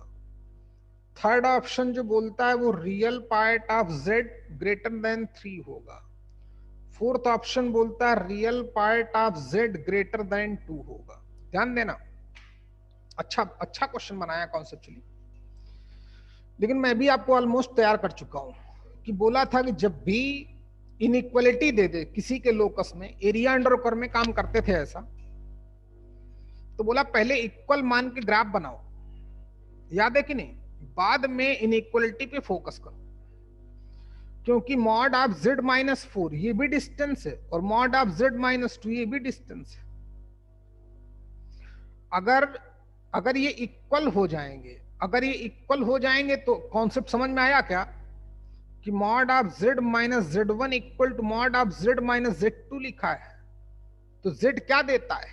थर्ड ऑप्शन जो बोलता है वो real part of z greater than 3 होगा। फोर्थ ऑप्शन बोलता है real part of z greater than 2 होगा। ध्यान देना, अच्छा क्वेश्चन बनाया कॉन्सेप्चुअली, लेकिन मैं भी आपको ऑलमोस्ट तैयार कर चुका हूं कि बोला था कि जब भी इनइक्वालिटी दे दे किसी के लोकस में, एरिया अंडर वकर में काम करते थे ऐसा, तो बोला पहले इक्वल मान के ग्राफ बनाओ, याद है कि नहीं, बाद में इनइक्वालिटी पे फोकस करो, क्योंकि मॉड ऑफ z माइनस 4 ये भी डिस्टेंस है और मॉड ऑफ z माइनस 2 ये भी डिस्टेंस है। अगर ये इक्वल हो जाएंगे, अगर ये इक्वल हो जाएंगे तो कॉन्सेप्ट समझ में आया क्या, कि mod of z minus z1 equal to mod of z minus z2 लिखा है, तो z क्या देता है,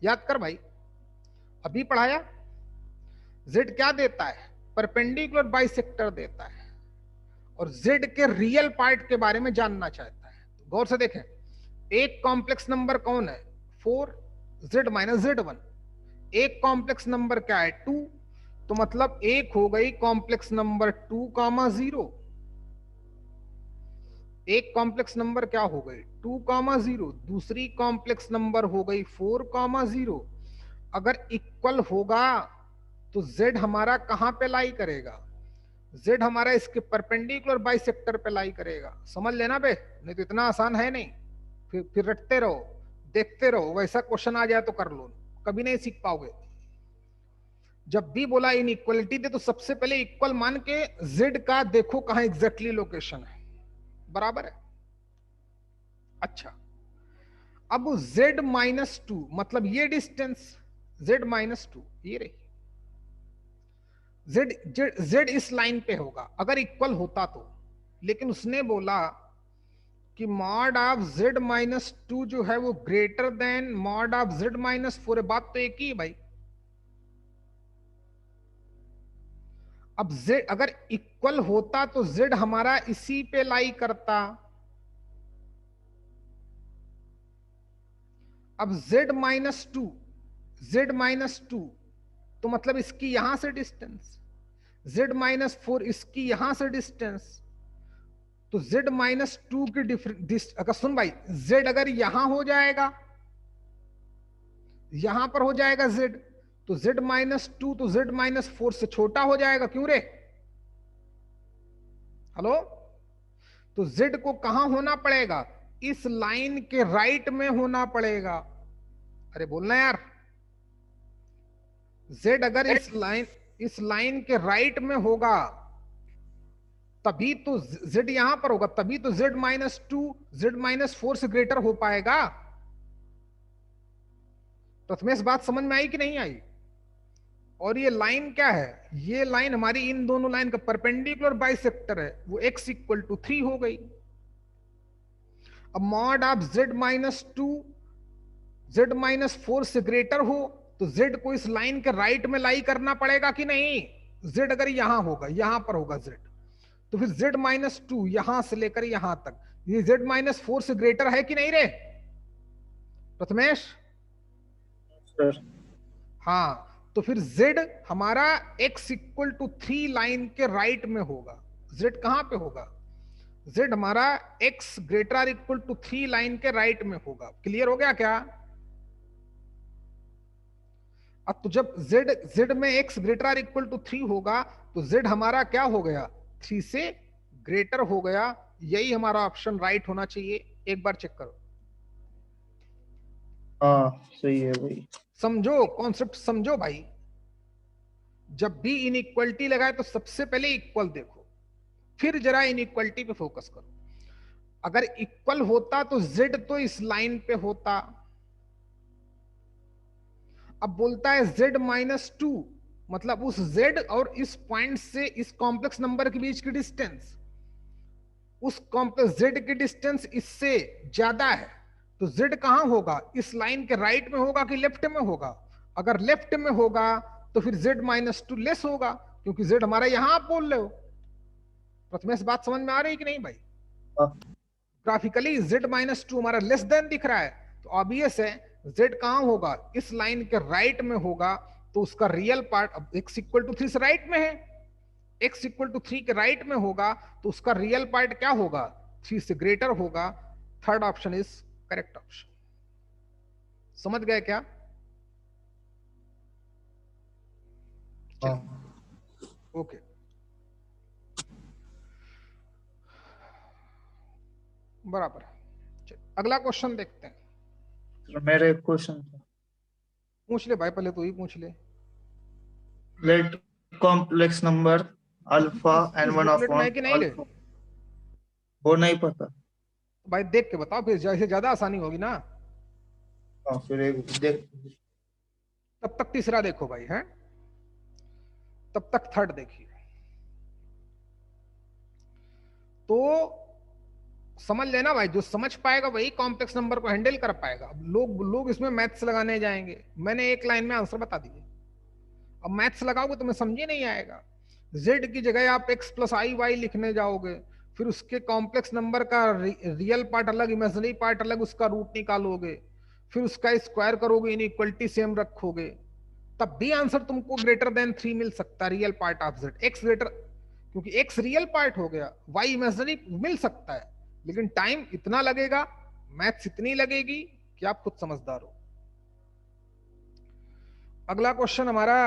याद कर भाई, अभी पढ़ाया, z क्या देता है, परपेंडिकुलर बाइसेक्टर देता है, और z के रियल पार्ट के बारे में जानना चाहता है। तो गौर से देखें, एक कॉम्प्लेक्स नंबर कौन है, 4, z माइनस z1, एक कॉम्प्लेक्स नंबर क्या है, 2, तो मतलब एक हो गई कॉम्प्लेक्स नंबर 2, 0, एक कॉम्प्लेक्स नंबर क्या हो गई 2, 0, दूसरी कॉम्प्लेक्स नंबर हो गई 4, 0। अगर इक्वल होगा तो z हमारा कहां पे लाई करेगा, z हमारा इसके परपेंडिकुलर बाइसेक्टर पे लाई करेगा। समझ लेना बे, नहीं तो इतना आसान है नहीं, फिर रटते रहो, देखते रहो, वैसा क्वेश्चन आ जाए तो कर लो, कभी नहीं सीख पाओगे। जब भी बोला इनइक्वालिटी दे तो सबसे पहले इक्वल मान के z का देखो कहां एग्जैक्टली लोकेशन है, बराबर है। अच्छा, अब z माइनस 2 मतलब ये डिस्टेंस z माइनस 2 ये रही, z इस लाइन पे होगा अगर इक्वल होता तो, लेकिन उसने बोला कि मॉड ऑफ z माइनस 2 जो है वो greater than mod of z minus 4 है। बात तो एक ही है भाई। अब z अगर इक्वल होता तो z हमारा इसी पे लाई करता, अब z माइनस 2 तो मतलब इसकी यहां से डिस्टेंस, z माइनस 4 इसकी यहां से डिस्टेंस, तो z माइनस 2 की डिफरेंस, अगर सुन भाई, z अगर यहां हो जाएगा, यहां पर हो जाएगा z, तो z माइनस 2 तो z माइनस 4 से छोटा हो जाएगा, क्यों रे, हेलो, तो z को कहां होना पड़ेगा, इस लाइन के राइट में होना पड़ेगा। अरे बोलना यार, z अगर इस लाइन के राइट में होगा तभी तो z यहां पर होगा, तभी तो z माइनस 2 z माइनस 4 से ग्रेटर हो पाएगा। प्रथमेश बात समझ में आई कि नहीं आई। और ये लाइन क्या है, ये लाइन हमारी इन दोनों लाइन का परपेंडिकुलर बाइसेक्टर है, वो x इक्वल टू 3 हो गई। अब mod of z minus 2 z minus 4 से ग्रेटर हो तो z को इस लाइन के राइट में लाई करना पड़ेगा कि नहीं। z अगर यहां होगा, यहां पर होगा z, तो फिर z माइनस 2 यहां से लेकर यहां तक, ये z माइनस 4 से ग्रेटर है कि नहीं रे प्रथमेश। सर हाँ, तो फिर z हमारा x इक्वल टू 3 लाइन के राइट में होगा। z कहां पे होगा? z हमारा x greater or equal to 3 line के राइट में होगा। क्लियर हो गया क्या? अब तो जब z में x greater or equal to 3 होगा तो z हमारा क्या हो गया? 3 से ग्रेटर हो गया। यही हमारा ऑप्शन राइट होना चाहिए। एक बार चेक करो। हाँ सही है भाई। समझो, कॉन्सेप्ट समझो भाई। जब भी इनइक्वलिटी लगाए तो सबसे पहले इक्वल देखो, फिर जरा इनइक्वलिटी पे फोकस करो। अगर इक्वल होता तो z तो इस लाइन पे होता। अब बोलता है z माइनस 2, मतलब उस z और इस पॉइंट से इस कॉम्प्लेक्स नंबर के बीच की डिस्टेंस, उस कॉम्प्लेक्स z की डिस्टेंस इससे ज्यादा है। तो z कहां होगा? इस लाइन के राइट में होगा कि लेफ्ट में होगा? अगर लेफ्ट में होगा तो फिर z माइनस 2 लेस होगा, क्योंकि z हमारा यहां आप बोल रहे हो। प्रथमेश बात समझ में आ रही है कि नहीं भाई? हाँ। ग्राफिकली z माइनस 2 हमारा लेस देन दिख रहा है, तो ऑब्वियस है z कहां होगा? इस लाइन के राइट में होगा। तो उसका रियल पार्ट, अब x इक्वल टू 3 से राइट में है, x इक्वल टू 3 के राइट में होगा, तो उसका रियल पार्ट क्या होगा? 3 से ग्रेटर होगा। Third option is correct option. समझ गए क्या? हाँ। ओके, बराबर। अगला क्वेश्चन देखते हैं। तो मेरा एक क्वेश्चन था। पूछ ले भाई, पहले तू ही पूछ ले। लेट कॉम्प्लेक्स नंबर अल्फा इस n1 बुकलेट में है अपॉन कि नहीं ले? अल्फा। वो नहीं पता। भाई देख के बताओ, फिर जैसे ज्यादा आसानी होगी ना। हाँ फिर एक देख। तब तक तीसरा देखो भाई, है तब तक थर्ड देखिए। तो समझ लेना भाई, जो समझ पाएगा वही कॉम्प्लेक्स नंबर को हैंडल कर पाएगा। अब लोग इसमें मैथ्स लगाने जाएंगे। मैंने एक लाइन में आंसर बता दिए, अब मैथ्स लगाओगे तो मैं समझे नहीं आएगा। z की जगह आप x प्लस आई वाई लिखने जाओगे, फिर उसके कॉम्प्लेक्स नंबर का रियल पार्ट अलग, इमेजिनरी पार्ट अलग, उसका रूट निकालोगे, फिर उसका स्क्वायर करोगे, इनइक्वलिटी सेम रखोगे, तब भी आंसर तुमको ग्रेटर देन 3 मिल सकता है। Real part of z x greater, क्योंकि x रियल पार्ट हो गया, y इमेजिनरी मिल सकता है, लेकिन टाइम इतना लगेगा, मैथ्स इतनी लगेगी कि आप खुद समझदार हो। अगला क्वेश्चन हमारा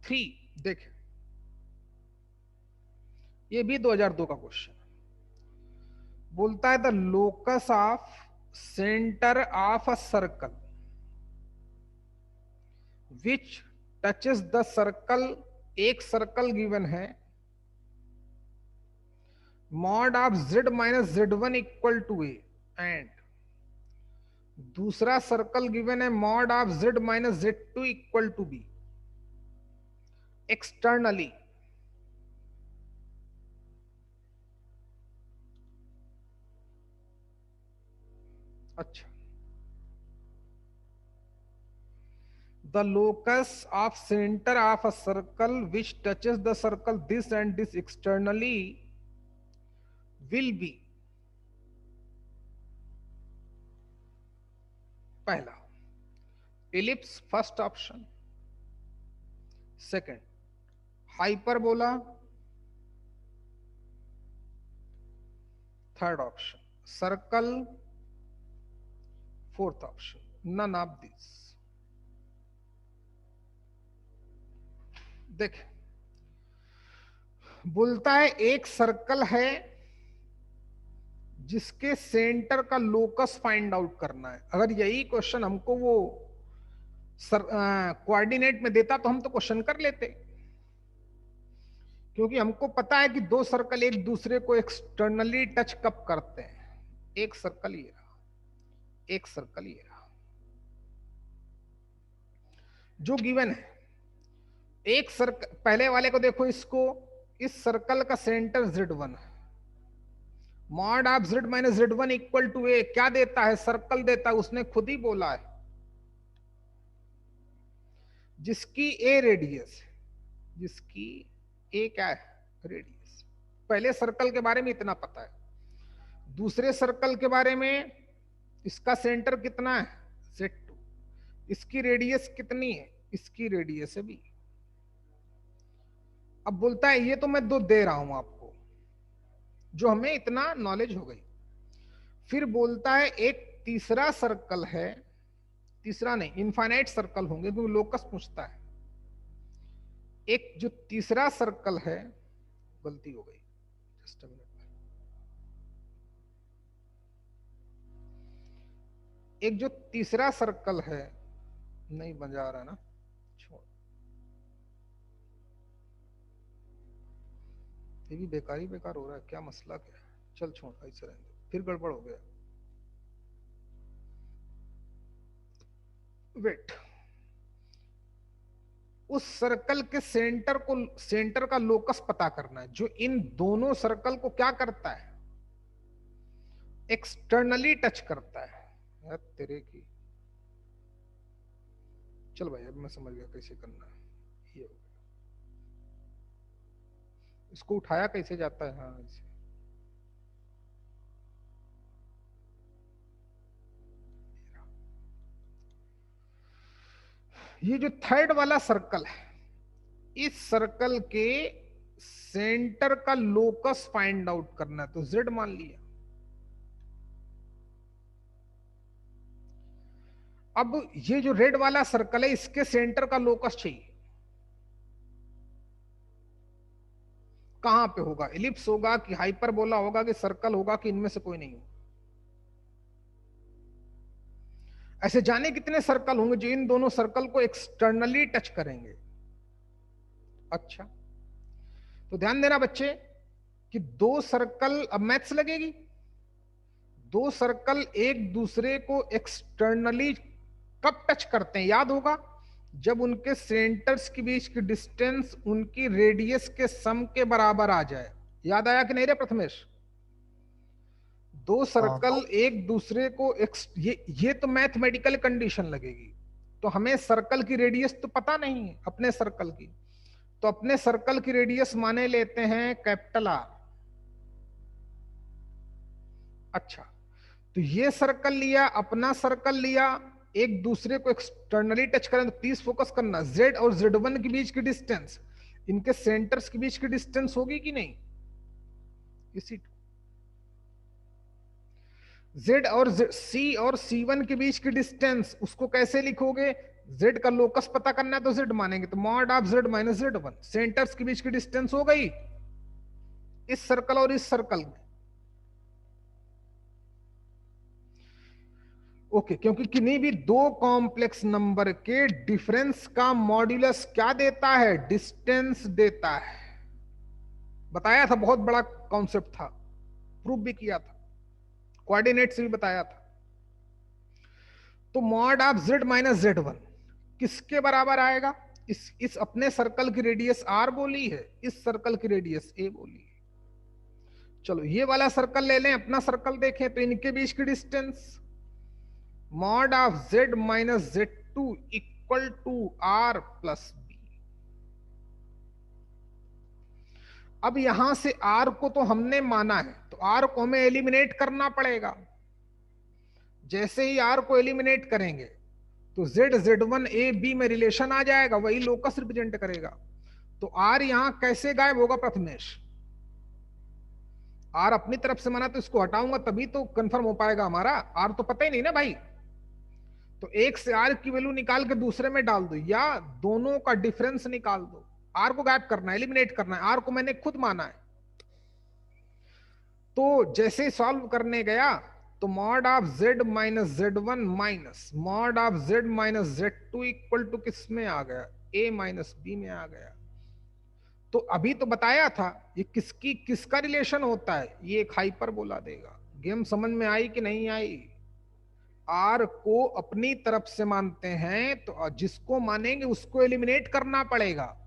3 देख, ये भी 2002 का क्वेश्चन। बोलता है the locus of centre of a circle which touches the circle, एक सर्कल गिवन है, mod of z minus z1 equal to A, and दूसरा सर्कल गिवन है mod of z minus z2 equal to B externally. अच्छा, the locus of center of a circle which touches the circle this and this externally will be, पहला ellipse first option, second hyperbola, third option circle, fourth option none of this. देख, बोलता है एक circle है जिसके centre का locus find out करना है। अगर यही क्वेश्चन हमको वो कोऑर्डिनेट में देता तो हम तो क्वेश्चन कर लेते, क्योंकि हमको पता है कि दो सर्कल एक दूसरे को एक्सटर्नली टच कब करते हैं। एक सर्कल ये रहा, एक सर्कल ये रहा, जो गिवन है। एक सर्कल पहले वाले को देखो, इसको, इस सर्कल का सेंटर z1 है, mod of z minus z1 equal to A क्या देता है? सर्कल देता है, उसने खुद ही बोला है, जिसकी ए रेडियस, जिसकी ए क्या है? रेडियस। पहले सर्कल के बारे में इतना पता है, दूसरे सर्कल के बारे में इसका सेंटर कितना है? z2, इसकी रेडियस कितनी है, इसकी रेडियस है b। अब बोलता है ये तो मैं दो दे रहा हूं आपको, जो हमें इतना नॉलेज हो गई। फिर बोलता है एक तीसरा सर्कल है, तीसरा नहीं इनफाइनाइट सर्कल होंगे क्योंकि लोकस पूछता है। एक जो तीसरा सर्कल है, गलती हो गई, जस्ट अ मिनट, एक जो तीसरा सर्कल है, नहीं बजा रहा ना, छोड़, ये भी बेकार ही बेकार हो रहा है, क्या मसला क्या है, चल छोड़ ऐसे रहने दो, फिर गड़बड़ हो गया। वेट, उस सर्कल के सेंटर को, सेंटर का लोकस पता करना है जो इन दोनों सर्कल को क्या करता है, एक्सटर्नली टच करता है। यार तेरे की, चल भाई अब मैं समझ गया कैसे करना है, ये हो गया। इसको उठाया कैसे जाता है, हाँ ऐसे। ये जो थर्ड वाला सर्कल है, इस सर्कल के सेंटर का लोकस फाइंड आउट करना है, तो z मान लिया। अब ये जो रेड वाला सर्कल है, इसके सेंटर का लोकस चाहिए, कहां पे होगा, एलिप्स होगा कि हाइपरबोला होगा कि सर्कल होगा कि इनमें से कोई नहीं होगा। ऐसे जाने कितने सर्कल होंगे जो इन दोनों सर्कल को एक्सटर्नली टच करेंगे। अच्छा, तो ध्यान देना बच्चे कि दो सर्कल, अब मैथ्स लगेगी, दो सर्कल एक दूसरे को एक्सटर्नली कब टच करते हैं, याद होगा, जब उनके सेंटर्स के बीच की डिस्टेंस उनकी रेडियस के सम के बराबर आ जाए। याद आया कि नहीं रे प्रथमेश? दो सर्कल एक दूसरे को ये तो मैथमेटिकल कंडीशन लगेगी। तो हमें सर्कल की रेडियस तो पता नहीं है अपने सर्कल की, तो अपने सर्कल की रेडियस माने लेते हैं कैपिटल R। अच्छा, तो ये सर्कल लिया, अपना सर्कल लिया, एक दूसरे को एक्सटर्नली टच करें, तो प्लीज फोकस करना, Z और Z1 के बीच की डिस्टेंस, इनके सेंटर्स के बीच की डिस्टेंस होगी कि नहीं, इसी Z और C और C1 के बीच की डिस्टेंस, उसको कैसे लिखोगे, Z का लोकस पता करना है तो Z मानेंगे, तो mod of Z minus Z1, centres के बीच की डिस्टेंस हो गई इस सर्कल और इस सर्कल में। ओके, क्योंकि किन्हीं भी दो कॉम्प्लेक्स नंबर के डिफरेंस का मॉड्यूलस क्या देता है, डिस्टेंस देता है। बताया था, बहुत बड़ा कॉन्सेप्ट था, प्रूफ भी किया था, कोऑर्डिनेट से भी बताया था। तो mod of Z minus Z1 किसके बराबर आएगा, इस अपने सर्कल की रेडियस R बोली है, इस सर्कल की रेडियस A बोली है। चलो ये वाला सर्कल ले लें, अपना सर्कल देखें, तो इनके बीच की distance mod of Z minus Z2 equal to R plus B। अब यहां से R को तो हमने माना है, तो R को हमें एलिमिनेट करना पड़ेगा। जैसे ही R को एलिमिनेट करेंगे तो Z Z1 A B में रिलेशन आ जाएगा, वही लोकस रिप्रेजेंट करेगा। तो R यहां कैसे गायब होगा प्रथमेश, R अपनी तरफ से माना तो इसको हटाऊंगा तभी तो कंफर्म हो पाएगा हमारा, R तो पता ही नहीं ना भाई। तो एक से R की वैल्यू निकाल के दूसरे में डाल दो, या दोनों का डिफरेंस निकाल दो। R को गायब करना है, एलिमिनेट करना है, R को मैंने खुद माना है। तो जैसे सॉल्व करने गया तो mod of Z minus Z1 minus mod of Z minus Z2 equal to किस में आ गया, A माइनस B में आ गया। तो अभी तो बताया था ये किसका रिलेशन होता है, ये एक हाइपरबोला देगा। गेम समझ में आई कि नहीं आई? R को अपनी तरफ से मानते हैं तो जिसको मानेंगे उसको एलिमिनेट करना पड़ेगा।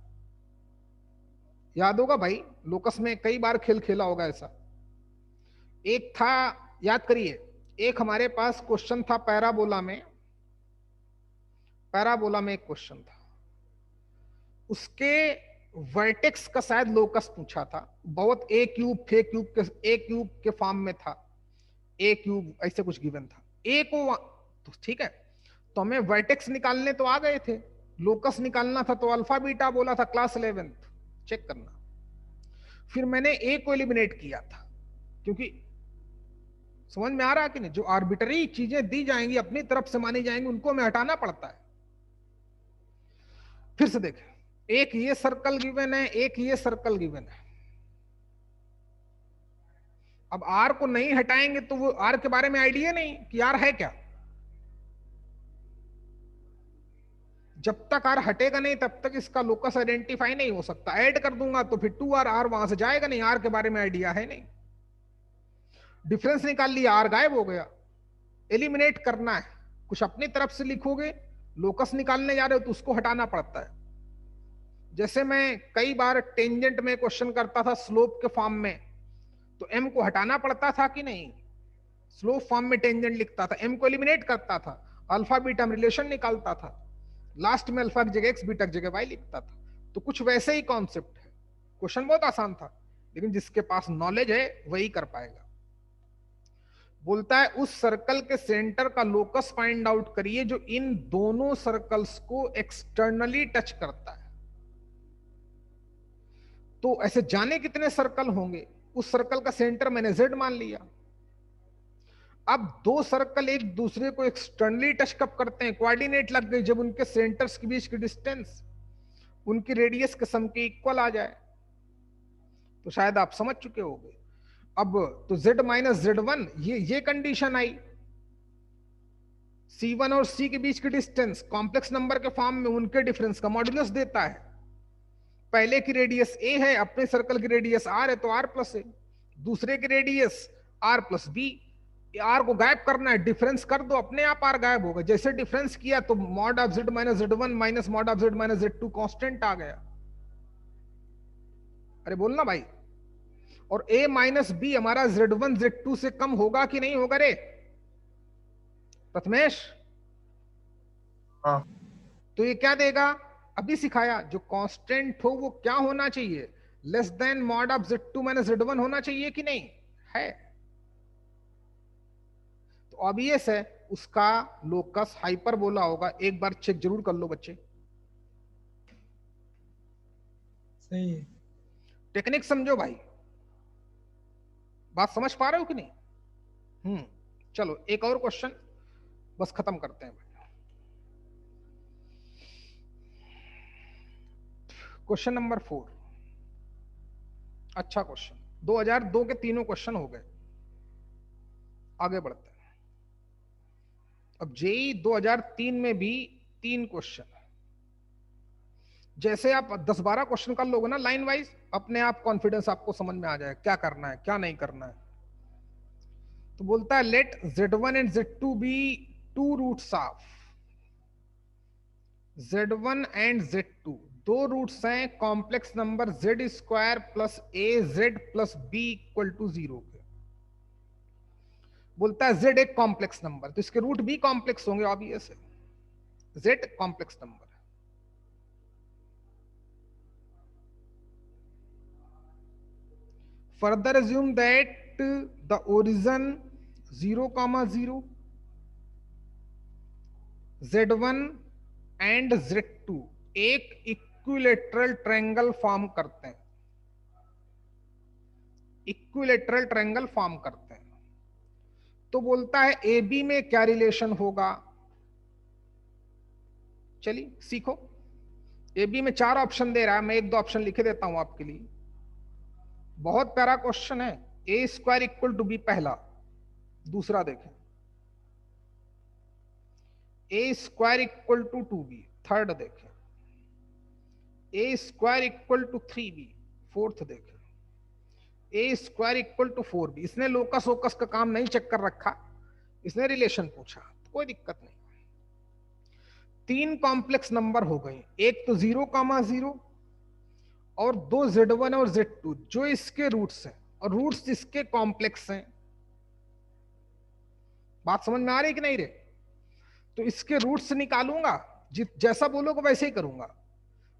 याद होगा भाई, लोकस में कई बार खेल खेला होगा ऐसा। एक था, याद करिए, एक हमारे पास क्वेश्चन था पैराबोला में, एक क्वेश्चन था, उसके वर्टेक्स का शायद लोकस पूछा था, बहुत ए क्यूब के फॉर्म में था, ए क्यूब ऐसे कुछ गिवन था, ए को तो ठीक है, तो हमें वर्टेक्स निकालने तो आ गए थे, लोकस निकालना था तो अल्फा बीटा बोला था क्लास 11th, चेक करना। फिर मैंने ए को एलिमिनेट किया था, क्योंकि समझ में आ रहा है कि नहीं, जो आर्बिटरी चीजें दी जाएंगी अपनी तरफ से मानी जाएंगी उनको हमें हटाना पड़ता है। फिर से देखें, एक ये सर्कल गिवन है, एक ये सर्कल गिवन है। अब आर को नहीं हटाएंगे तो वो आर के बारे में आइडिया नहीं कि आर है क्या। जब तक आर हटेगा नहीं तब तक इसका लोकस आइडेंटिफाई नहीं हो सकता। ऐड कर दूंगा तो फिर 2r, आर वहां से जाएगा नहीं, आर के बारे में आइडिया है नहीं। डिफरेंस निकाल लिया, आर गायब हो गया। एलिमिनेट करना है, कुछ अपनी तरफ से लिखोगे, लोकस निकालने जा रहे हो तो उसको हटाना पड़ता है। जैसे मैं कई बार टेंजेंट में क्वेश्चन करता था स्लोप के फॉर्म में, तो m को हटाना पड़ता था कि नहीं, स्लोप फॉर्म में टेंजेंट लिखता था, m को एलिमिनेट करता था, अल्फा बीटा में रिलेशन निकालता था, लास्ट में अल्फा की जगह x, बीटा की जगह y लिखता था। तो कुछ वैसे ही कॉन्सेप्ट है। क्वेश्चन बहुत आसान था, लेकिन जिसके पास नॉलेज है वही कर पाएगा। बोलता है उस सर्कल के सेंटर का लोकस फाइंड आउट करिए जो इन दोनों सर्कल्स को एक्सटर्नली टच करता है। तो ऐसे जाने कितने सर्कल होंगे, उस सर्कल का सेंटर मैंने z मान लिया। अब दो सर्कल एक दूसरे को एक्सटर्नली टच कब करते हैं, कोऑर्डिनेट लग गई, जब उनके सेंटर्स के बीच की डिस्टेंस उनकी रेडियस के सम के इक्वल आ जाए। तो शायद आप समझ चुके होंगे। अब तो z माइनस z1, ये कंडीशन आई। c1 और c के बीच की डिस्टेंस कॉम्प्लेक्स नंबर के फॉर्म में उनके डिफरेंस का मॉड्यूलस देता है। पहले की रेडियस a है, अपने सर्कल की रेडियस r है तो r प्लस a, दूसरे की radius r plus b। r को गायब करना है, डिफरेंस कर दो, अपने आप r गायब होगा। जैसे डिफरेंस किया तो mod of z minus z1 minus mod of z minus z2 constant आ गया। अरे बोलना भाई। और a माइनस b हमारा z1 z2 से कम होगा कि नहीं होगा रे प्रथमेश? हाँ। तो ये क्या देगा, अभी सिखाया, जो कांस्टेंट हो वो क्या होना चाहिए, less than mod of z2 minus z1 होना चाहिए कि नहीं है। तो ऑब्वियस है उसका लोकस हाइपरबोला होगा। एक बार चेक जरूर कर लो बच्चे, सही है। टेक्निक समझो भाई, बात समझ पा रहे हो कि नहीं। चलो एक और क्वेश्चन बस खत्म करते हैं भाई। क्वेश्चन नंबर 4, अच्छा क्वेश्चन, 2002 के तीनों क्वेश्चन हो गए। आगे बढ़ते हैं। अब जेई 2003 में भी 3 क्वेश्चन। जैसे आप 10-12 क्वेश्चन कर लोगे ना लाइन वाइज, अपने आप कॉन्फिडेंस आपको समझ में आ जाए क्या करना है क्या नहीं करना है। तो बोलता है let z1 and z2 be two roots of z1 and z2, दो रूट्स हैं complex number z square plus a z plus b equal to 0 के। बोलता है z एक कॉम्प्लेक्स नंबर, तो इसके रूट भी कॉम्प्लेक्स होंगे, ऑब्वियस है, z complex number. Further assume that the origin 0,0 z1 and z2 एक इक्विलेटरल ट्रायंगल फॉर्म करते हैं, इक्विलेटरल ट्रायंगल फॉर्म करते हैं। तो बोलता है ए बी में क्या रिलेशन होगा। चलिए सीखो। ए बी में 4 ऑप्शन दे रहा है, मैं 1-2 ऑप्शन लिखे देता हूं आपके लिए। बहुत प्यारा क्वेश्चन है। A square equal to B पहला, दूसरा देखें A square equal to 2b, third देखें A square equal to 3b, fourth देखें A square equal to 4b। इसने लोकस ओकस का काम नहीं चेक कर रखा, इसने रिलेशन पूछा, तो कोई दिक्कत नहीं। 3 कॉम्प्लेक्स नंबर हो गए, एक तो 0,0 और 2 z1 और z2 जो इसके रूट्स हैं और रूट्स इसके कॉम्प्लेक्स हैं। बात समझ में आ रही कि नहीं रे? तो इसके रूट्स निकालूंगा, जैसा बोलोगे वैसे ही करूंगा।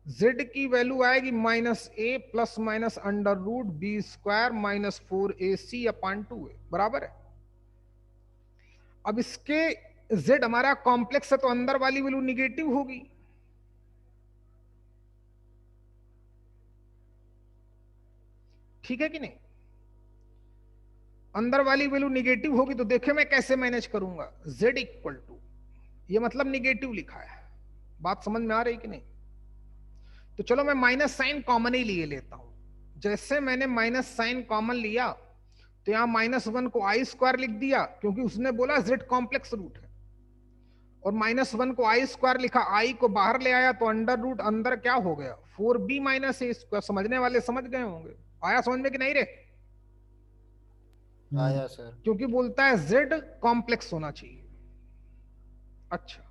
z की वैल्यू आएगी -a plus minus under root B square -4ac/2 बराबर है। अब इसके z हमारा कॉम्प्लेक्स है तो अंदर वाली वैल्यू निगेटिव होगी। ठीक है कि नहीं? अंदर वाली वैल्यू निगेटिव होगी तो देखे मैं कैसे मैनेज करूंगा, z इक्वल टू, ये मतलब निगेटिव लिखा है, बात समझ में आ रही कि नहीं? तो चलो मैं माइनस साइन कॉमन ही लिए लेता हूं। जैसे मैंने माइनस साइन कॉमन लिया तो यहां -1 को आई स्क्वायर लिख दिया, क्योंकि उसने बोला z कॉम्प्लेक्स रूट है, और -1 को आई स्क्वायर लिखा, आई को बाहर ले आया तो अंडर रूट अंदर क्या हो गया 4b माइनस ए स्क्वायर। समझने वाले समझ गए होंगे। आया समझ में कि नहीं रे? आया सर। क्योंकि बोलता है z कॉम्प्लेक्स होना चाहिए। अच्छा,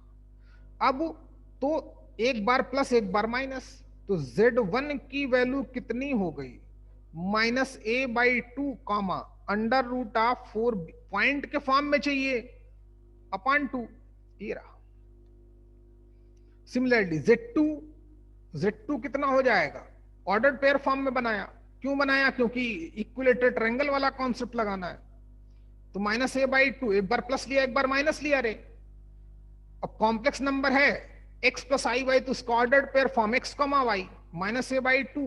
अब तो एक बार प्लस एक बार माइनस, तो z1 की वैल्यू कितनी हो गई, -a/2 comma under root of 4, point के फॉर्म में चाहिए, अपॉन 2, ये रहा। सिमिलरली z2 कितना हो जाएगा, ऑर्डर्ड पेयर फॉर्म में बनाया। क्यों बनाया? क्योंकि इक्विलेटरल ट्रायंगल वाला कॉन्सेप्ट लगाना है। तो -a/2, एक बार प्लस लिया एक बार माइनस लिया रे। अब कॉम्प्लेक्स नंबर है x + i y, तो उसका ordered pair form x, y, -a/2